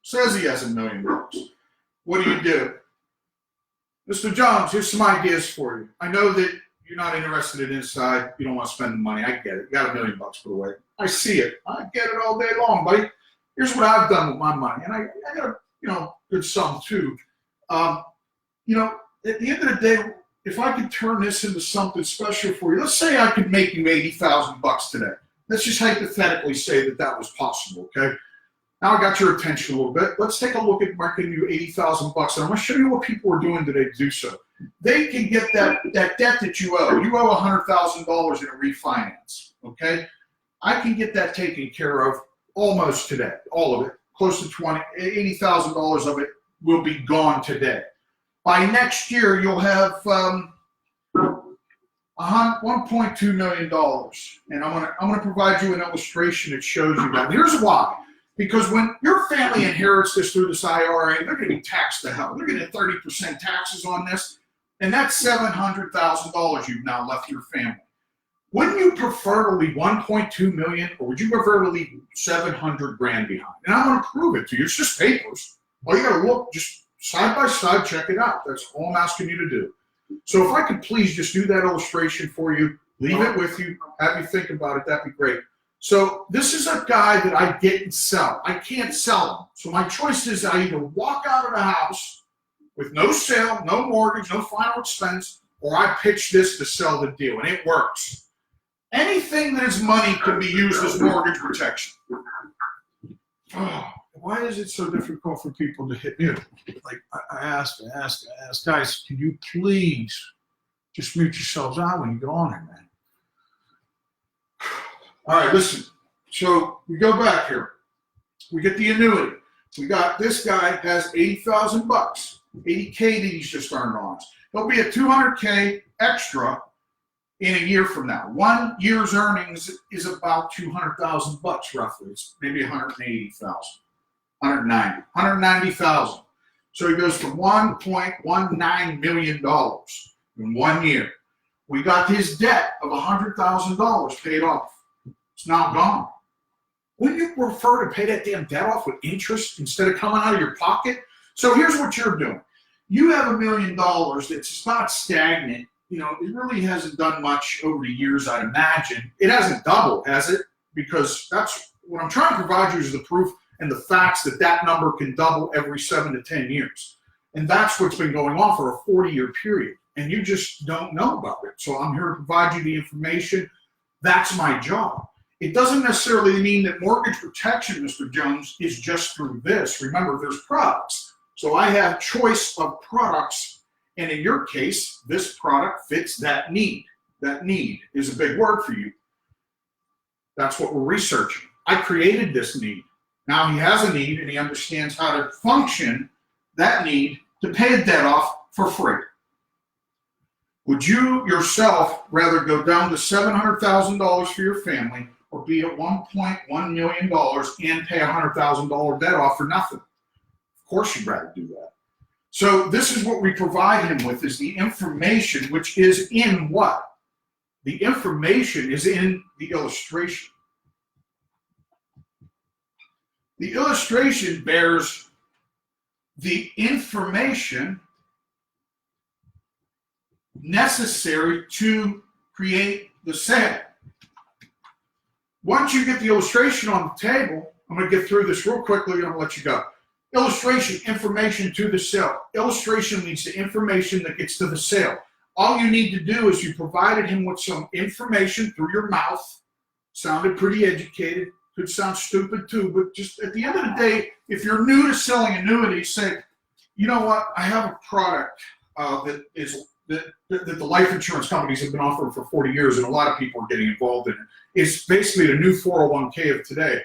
Speaker 3: Says he has $1 million. What do? Mr. Jones, here's some ideas for you. I know that you're not interested in inside. You don't want to spend the money. I get it. You got $1 million put away. I see it. I get it all day long, buddy. Here's what I've done with my money. And I got a good sum too. At the end of the day, if I could turn this into something special for you, let's say I could make you $80,000 today. Let's just hypothetically say that was possible, okay? Now I got your attention a little bit. Let's take a look at marketing you $80,000, and I'm going to show you what people are doing today to do so. They can get that debt that you owe. You owe $100,000 in a refinance, okay? I can get that taken care of almost today, all of it. Close to $80,000 of it will be gone today. By next year, you'll have $1.2 million, and I'm gonna provide you an illustration that shows you that. And here's why. Because when your family inherits this through this IRA, they're going to be taxed to hell. They're going to get 30% taxes on this, and that's $700,000 you've now left your family. Wouldn't you prefer to leave $1.2 million, or would you prefer to leave $700,000 behind? And I'm going to prove it to you. It's just papers. All you got to look, just side by side, check it out. That's all I'm asking you to do. So if I could please just do that illustration for you, leave it with you, have you think about it, that'd be great. So this is a guy that I didn't sell. I can't sell him. So my choice is I either walk out of the house with no sale, no mortgage, no final expense, or I pitch this to sell the deal, and it works. Anything that is money can be used as mortgage protection. Oh, why is it so difficult for people to hit mute? Like I ask. Guys, can you please just mute yourselves out when you get on here, man? All right, listen. So we go back here. We get the annuity. We got this guy has $80,000, $80K that he's just earned on us. There'll be a $200K extra in a year from now. 1 year's earnings is about $200,000 roughly. It's maybe $190,000. So he goes from $1.19 million in 1 year. We got his debt of $100,000 paid off. It's now gone. Wouldn't you prefer to pay that damn debt off with interest instead of coming out of your pocket? So here's what you're doing. You have $1 million that's not stagnant. It really hasn't done much over the years, I'd imagine. It hasn't doubled, has it? Because that's what I'm trying to provide you is the proof and the facts that number can double every 7 to 10 years. And that's what's been going on for a 40-year period. And you just don't know about it. So I'm here to provide you the information. That's my job. It doesn't necessarily mean that mortgage protection, Mr. Jones, is just through this. Remember, there's products. So I have choice of products, and in your case, this product fits that need. That need is a big word for you. That's what we're researching. I created this need. Now he has a need, and he understands how to function that need to pay a debt off for free. Would you yourself rather go down to $700,000 for your family or be at $1.1 million and pay a $100,000 debt off for nothing? Of course you'd rather do that. So this is what we provide him with, is the information, which is in what? The information is in the illustration. The illustration bears the information necessary to create the sale. Once you get the illustration on the table, I'm going to get through this real quickly and I'll let you go. Illustration, information to the sale. Illustration leads to information that gets to the sale. All you need to do is you provided him with some information through your mouth. Sounded pretty educated. Could sound stupid too, but just at the end of the day, if you're new to selling annuities, say, you know what, I have a product that the life insurance companies have been offering for 40 years, and a lot of people are getting involved in it. It's basically a new 401k of today.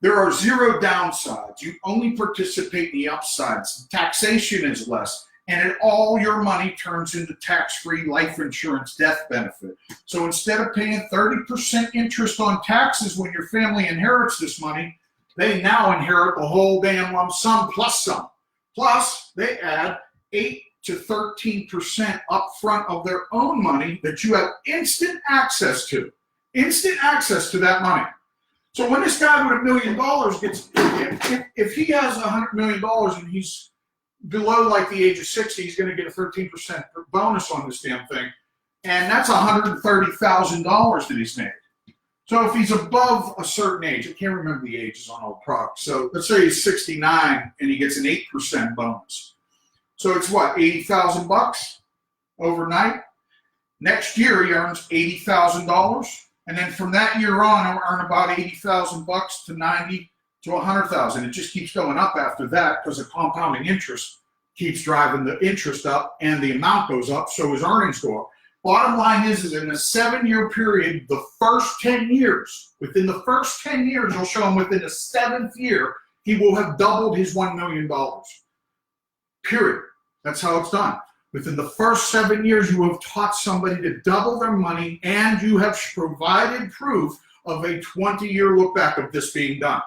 Speaker 3: There are zero downsides. You only participate in the upsides. Taxation is less, and all your money turns into tax-free life insurance death benefit. So instead of paying 30% interest on taxes when your family inherits this money, they now inherit the whole damn lump sum plus some. Plus, they add 8 to 13% upfront of their own money that you have instant access to. Instant access to that money. So when this guy with $1 million gets, if he has $100 million and he's below like the age of 60, he's going to get a 13% bonus on this damn thing. And that's $130,000 that he's made. So if he's above a certain age, I can't remember the ages on all products. So let's say he's 69 and he gets an 8% bonus. So it's what, $80,000 overnight? Next year he earns $80,000. And then from that year on, I'll earn about $80,000 to 90 to 100,000. It just keeps going up after that because the compounding interest keeps driving the interest up and the amount goes up, so his earnings go up. Bottom line is in a 7-year period, the first 10 years, within the first 10 years, you'll show him within the 7th year, he will have doubled his $1 million. Period. That's how it's done. Within the first 7 years, you have taught somebody to double their money, and you have provided proof of a 20-year look back of this being done.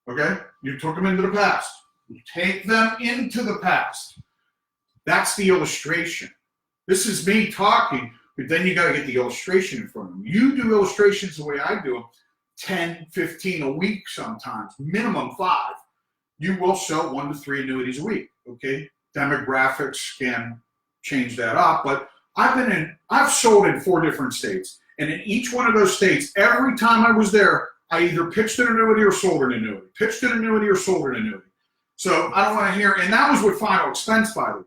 Speaker 3: Okay? You took them into the past. You take them into the past. That's the illustration. This is me talking, but then you got to get the illustration in front of them. You do illustrations the way I do them, 10, 15 a week sometimes, minimum 5. You will sell 1 to 3 annuities a week, okay? Demographics can change that up, but I've sold in 4 different states, and in each one of those states, every time I was there, I either pitched an annuity or sold an annuity, pitched an annuity or sold an annuity. So I don't want to hear, and that was with final expense, by the way.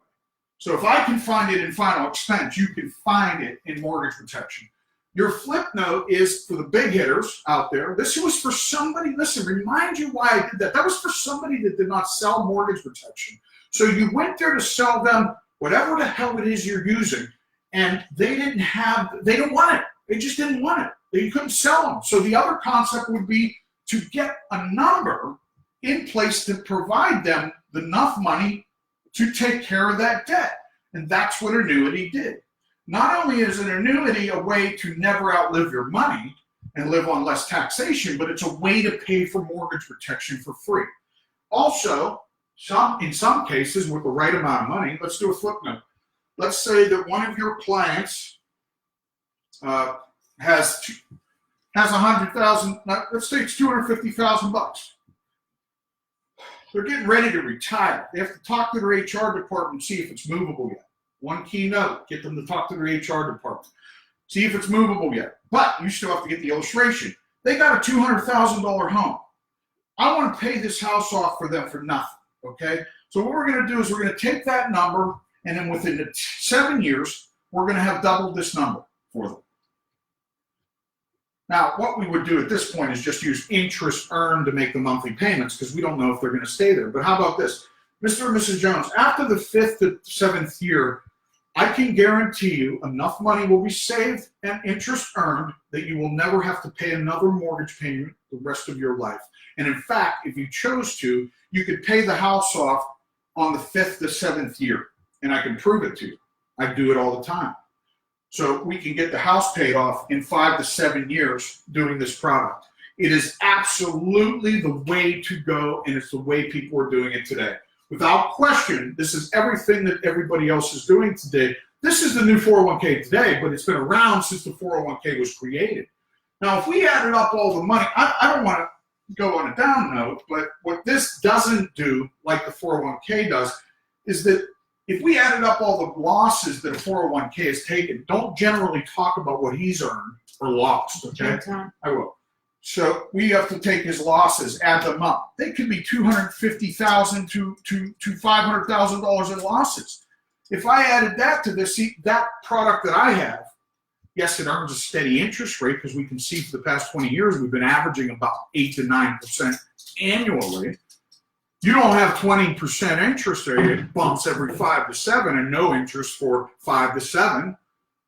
Speaker 3: So if I can find it in final expense, you can find it in mortgage protection. Your flip note is for the big hitters out there. This was for somebody, listen, remind you why I did that. That was for somebody that did not sell mortgage protection. So you went there to sell them whatever the hell it is you're using, and they didn't want it. They just didn't want it. You couldn't sell them. So the other concept would be to get a number in place to provide them enough money to take care of that debt. And that's what annuity did. Not only is an annuity a way to never outlive your money and live on less taxation, but it's a way to pay for mortgage protection for free. Also, in some cases, with the right amount of money, let's do a flip note. Let's say that one of your clients has 100,000. Let's say it's $250,000. They're getting ready to retire. They have to talk to their HR department and see if it's movable yet. One key note: get them to talk to their HR department, see if it's movable yet. But you still have to get the illustration. They got a $200,000 home. I want to pay this house off for them for nothing. Okay, so what we're going to do is we're going to take that number, and then within the 7 years, we're going to have doubled this number for them. Now, what we would do at this point is just use interest earned to make the monthly payments because we don't know if they're going to stay there. But how about this? Mr. and Mrs. Jones, after the 5th to 7th year, I can guarantee you enough money will be saved and interest earned that you will never have to pay another mortgage payment the rest of your life. And in fact, if you chose to, you could pay the house off on the 5th to 7th year. And I can prove it to you. I do it all the time. So we can get the house paid off in 5 to 7 years doing this product. It is absolutely the way to go, and it's the way people are doing it today. Without question, this is everything that everybody else is doing today. This is the new 401k today, but it's been around since the 401k was created. Now, if we added up all the money, I don't want to go on a down note, but what this doesn't do, like the 401k does, is that if we added up all the losses that a 401k has taken, don't generally talk about what he's earned or lost, okay?
Speaker 2: Okay, Tom.
Speaker 3: I will. So we have to take his losses, add them up. They could be $250,000 to $500,000 in losses. If I added that to this, see, that product that I have, yes, it earns a steady interest rate because we can see for the past 20 years we've been averaging about 8 to 9% annually. You don't have 20% interest rate; it bumps every 5 to 7, and no interest for 5 to 7.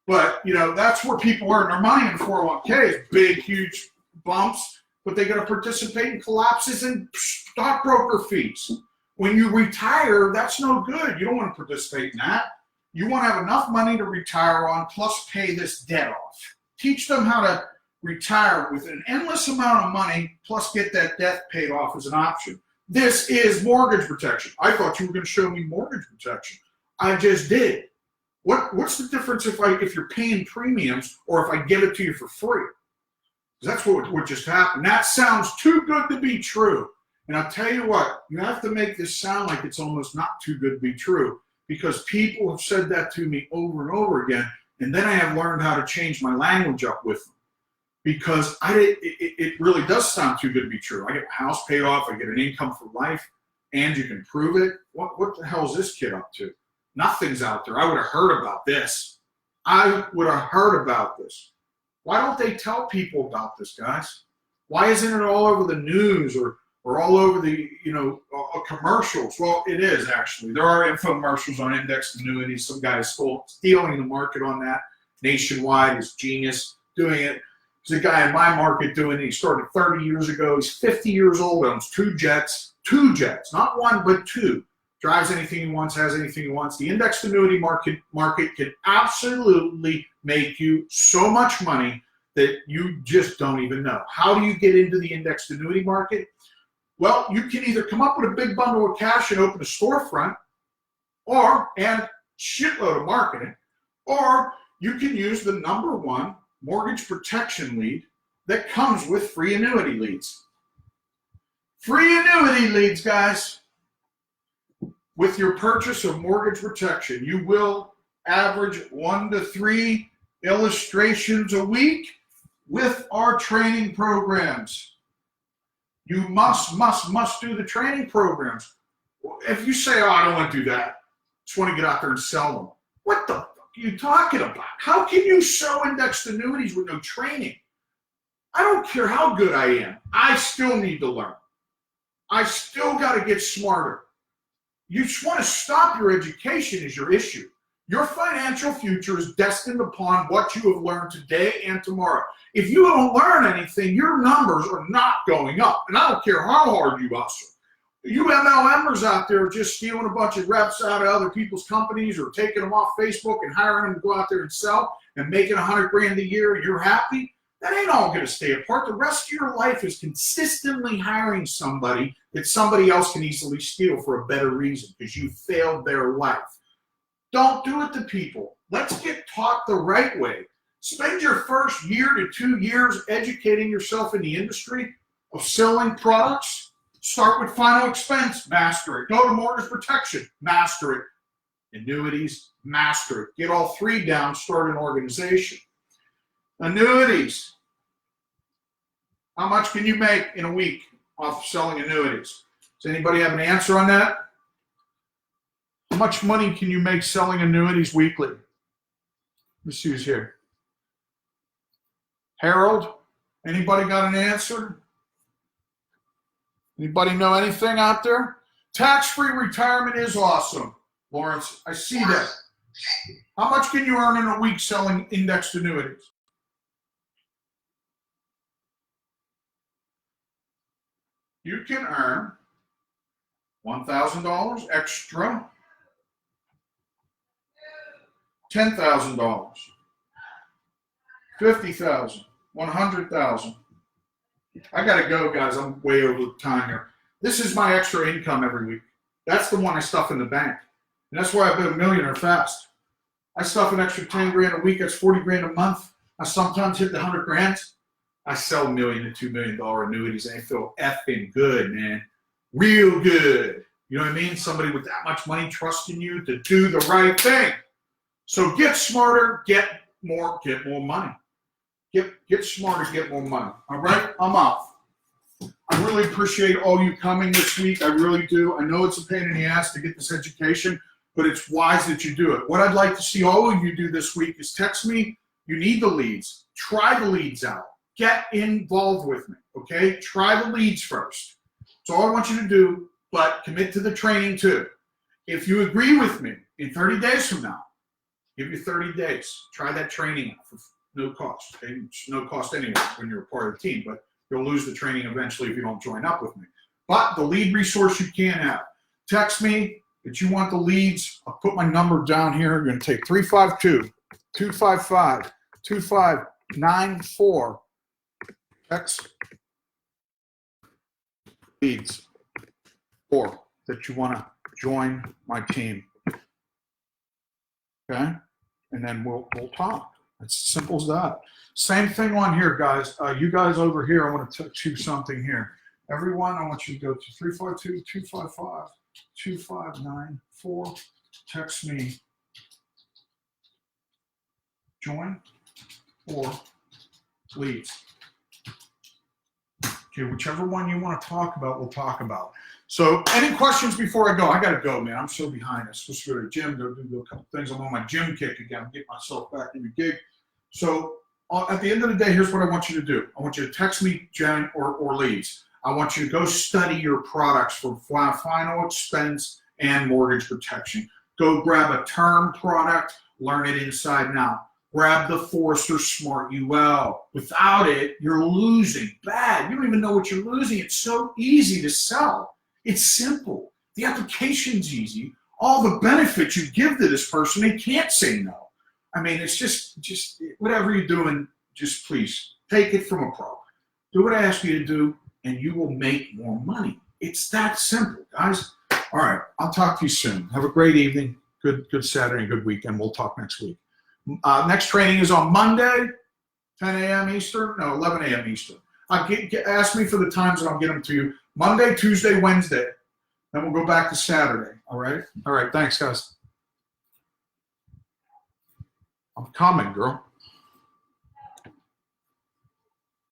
Speaker 3: But you know that's where people earn their money in 401ks, big, huge bumps, but they got to participate in collapses and stockbroker fees. When you retire, that's no good. You don't want to participate in that. You want to have enough money to retire on, plus pay this debt off. Teach them how to retire with an endless amount of money, plus get that debt paid off as an option. This is mortgage protection. I thought you were going to show me mortgage protection. I just did. What's the difference if you're paying premiums or if I give it to you for free? That's what just happened. That sounds too good to be true. And I'll tell you what, you have to make this sound like it's almost not too good to be true, because people have said that to me over and over again, and then I have learned how to change my language up with them. Because it really does sound too good to be true. I get a house paid off, I get an income for life, and you can prove it. What the hell is this kid up to? Nothing's out there. I would have heard about this. I would have heard about this. Why don't they tell people about this, guys? Why isn't it all over the news or all over the commercials? Well, it is actually. There are infomercials on indexed annuities. Some guy is stealing the market on that nationwide. Is genius doing it. There's a guy in my market doing it. He started 30 years ago. He's 50 years old, owns two jets, not one, but two. Drives anything he wants, has anything he wants. The indexed annuity market can absolutely make you so much money that you just don't even know. How do you get into the indexed annuity market? Well, you can either come up with a big bundle of cash and open a storefront, and shitload of marketing, or you can use the #1 mortgage protection lead that comes with free annuity leads. Free annuity leads, guys. With your purchase of mortgage protection, you will average 1 to 3 illustrations a week with our training programs. You must do the training programs. If you say, I don't want to do that, I just want to get out there and sell them. What the fuck are you talking about? How can you sell indexed annuities with no training? I don't care how good I am. I still need to learn. I still got to get smarter. You just want to stop your education is your issue. Your financial future is destined upon what you have learned today and tomorrow. If you don't learn anything, your numbers are not going up. And I don't care how hard you hustle. You MLMers out there just stealing a bunch of reps out of other people's companies or taking them off Facebook and hiring them to go out there and sell and making $100 grand a year and you're happy, that ain't all going to stay apart. The rest of your life is consistently hiring somebody that somebody else can easily steal for a better reason because you failed their life. Don't do it to people. Let's get taught the right way. Spend your first year to 2 years educating yourself in the industry of selling products. Start with final expense, master it. Go to mortgage protection, master it. Annuities, master it. Get all 3 down, start an organization. Annuities. How much can you make in a week off selling annuities? Does anybody have an answer on that? How much money can you make selling annuities weekly? Let's see who's here. Harold, anybody got an answer? Anybody know anything out there? Tax-free retirement is awesome, Lawrence. I see that. How much can you earn in a week selling indexed annuities? You can earn $1,000 extra, $10,000, $50,000, $100,000. I gotta go, guys. I'm way over the time here. This is my extra income every week. That's the one I stuff in the bank. And that's why I've been a millionaire fast. I stuff an extra 10 grand a week. That's 40 grand a month. I sometimes hit the 100 grand. I sell $1 million to $2 million annuities, and I feel effing good, man. Real good. You know what I mean? Somebody with that much money trusting you to do the right thing. So get smarter, get more money. Get smarter, get more money. All right, I'm out. I really appreciate all you coming this week. I really do. I know it's a pain in the ass to get this education, but it's wise that you do it. What I'd like to see all of you do this week is text me. You need the leads. Try the leads out. Get involved with me, okay? Try the leads first. That's all I want you to do, but commit to the training too. If you agree with me, in 30 days from now, give you 30 days. Try that training out for no cost. Okay? It's no cost anyway when you're a part of the team, but you'll lose the training eventually if you don't join up with me. But the lead resource you can have. Text me that you want the leads. I'll put my number down here. You're going to take 352-255-2594. Text leads or that you want to join my team. Okay? And then we'll talk. It's as simple as that. Same thing on here, guys. You guys over here, I want to teach you something here. Everyone, I want you to go to 352-255-2594. Text me. Join or leads. Okay, whichever one you want to talk about, we'll talk about. So, any questions before I go? I got to go, man. I'm so behind. I'm supposed to go to the gym, go do a couple things. I'm on my gym kick again. I'm getting myself back in the gig. So, at the end of the day, here's what I want you to do. I want you to text me, Jen, or leads. I want you to go study your products for final expense and mortgage protection. Go grab a term product, learn it inside and out. Grab the Forrester Smart UL. Without it, you're losing bad. You don't even know what you're losing. It's so easy to sell. It's simple. The application's easy. All the benefits you give to this person, they can't say no. I mean, it's just whatever you're doing, just please take it from a pro. Do what I ask you to do, and you will make more money. It's that simple, guys. All right, I'll talk to you soon. Have a great evening, good Saturday, and good weekend. We'll talk next week. Next training is on Monday, 10 a.m. Eastern. No, 11 a.m. Eastern. Ask me for the times, and I'll get them to you. Monday, Tuesday, Wednesday. Then we'll go back to Saturday. All right? All right. Thanks, guys. I'm coming, girl.